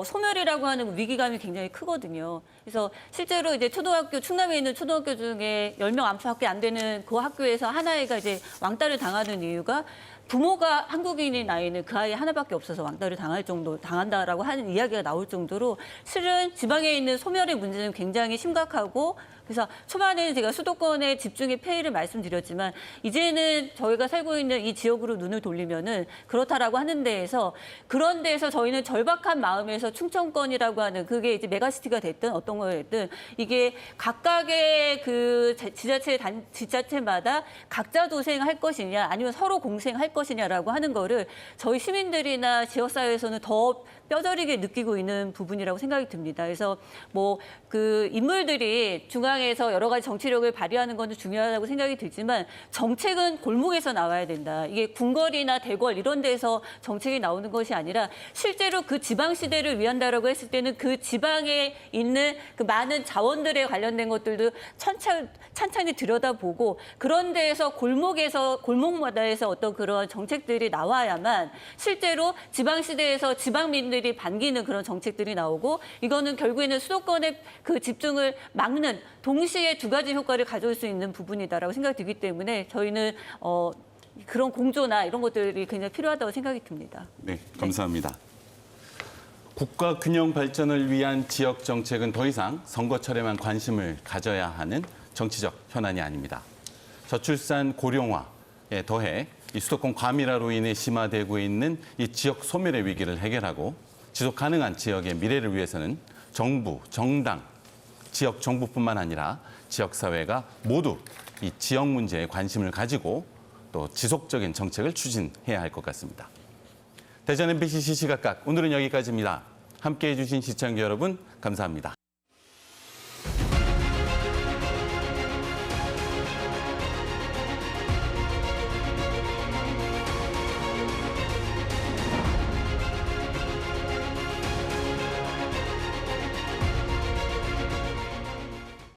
소멸이라고 하는 위기감이 굉장히 크거든요. 그래서 실제로 이제 초등학교 충남에 있는 초등학교 중에 10명 안팎에 안 되는 그 학교에서 한 아이가 이제 왕따를 당하는 이유가 부모가 한국인인 아이는 그 아이 하나밖에 없어서 왕따를 당한다라고 하는 이야기가 나올 정도로 실은 지방에 있는 소멸의 문제는 굉장히 심각하고 그래서 초반에는 제가 수도권의 집중의 폐해를 말씀드렸지만 이제는 저희가 살고 있는 이 지역으로 눈을 돌리면은 그렇다라고 하는 데에서 그런 데에서 저희는 절박한 마음에서 충청권이라고 하는 그게 이제 메가시티가 됐든 어떤 거였든 이게 각각의 그 지자체마다 각자 도생할 것이냐 아니면 서로 공생할 것이냐라고 하는 거를 저희 시민들이나 지역사회에서는 더 뼈저리게 느끼고 있는 부분이라고 생각이 듭니다. 그래서 뭐 그 인물들이 중앙에서 여러 가지 정치력을 발휘하는 건 중요하다고 생각이 들지만 정책은 골목에서 나와야 된다. 이게 궁궐이나 대궐 이런 데서 정책이 나오는 것이 아니라 실제로 그 지방 시대를 위한다라고 했을 때는 그 지방에 있는 그 많은 자원들에 관련된 것들도 찬찬히 들여다보고 그런 데에서 골목마다에서 어떤 그런 정책들이 나와야만 실제로 지방 시대에서 지방민들이 반기는 그런 정책들이 나오고 이거는 결국에는 수도권의 그 집중을 막는 동시에 두 가지 효과를 가져올 수 있는 부분이다라고 생각이 들기 때문에 저희는 그런 공조나 이런 것들이 굉장히 필요하다고 생각이 듭니다. 네, 감사합니다. 국가 균형 발전을 위한 지역 정책은 더 이상 선거철에만 관심을 가져야 하는 정치적 현안이 아닙니다. 저출산 고령화에 더해 이 수도권 과밀화로 인해 심화되고 있는 이 지역 소멸의 위기를 해결하고 지속 가능한 지역의 미래를 위해서는 정부, 정당, 지역 정부뿐만 아니라 지역 사회가 모두 이 지역 문제에 관심을 가지고 또 지속적인 정책을 추진해야 할 것 같습니다. 대전 MBC 시시각각 오늘은 여기까지입니다. 함께해 주신 시청자 여러분 감사합니다.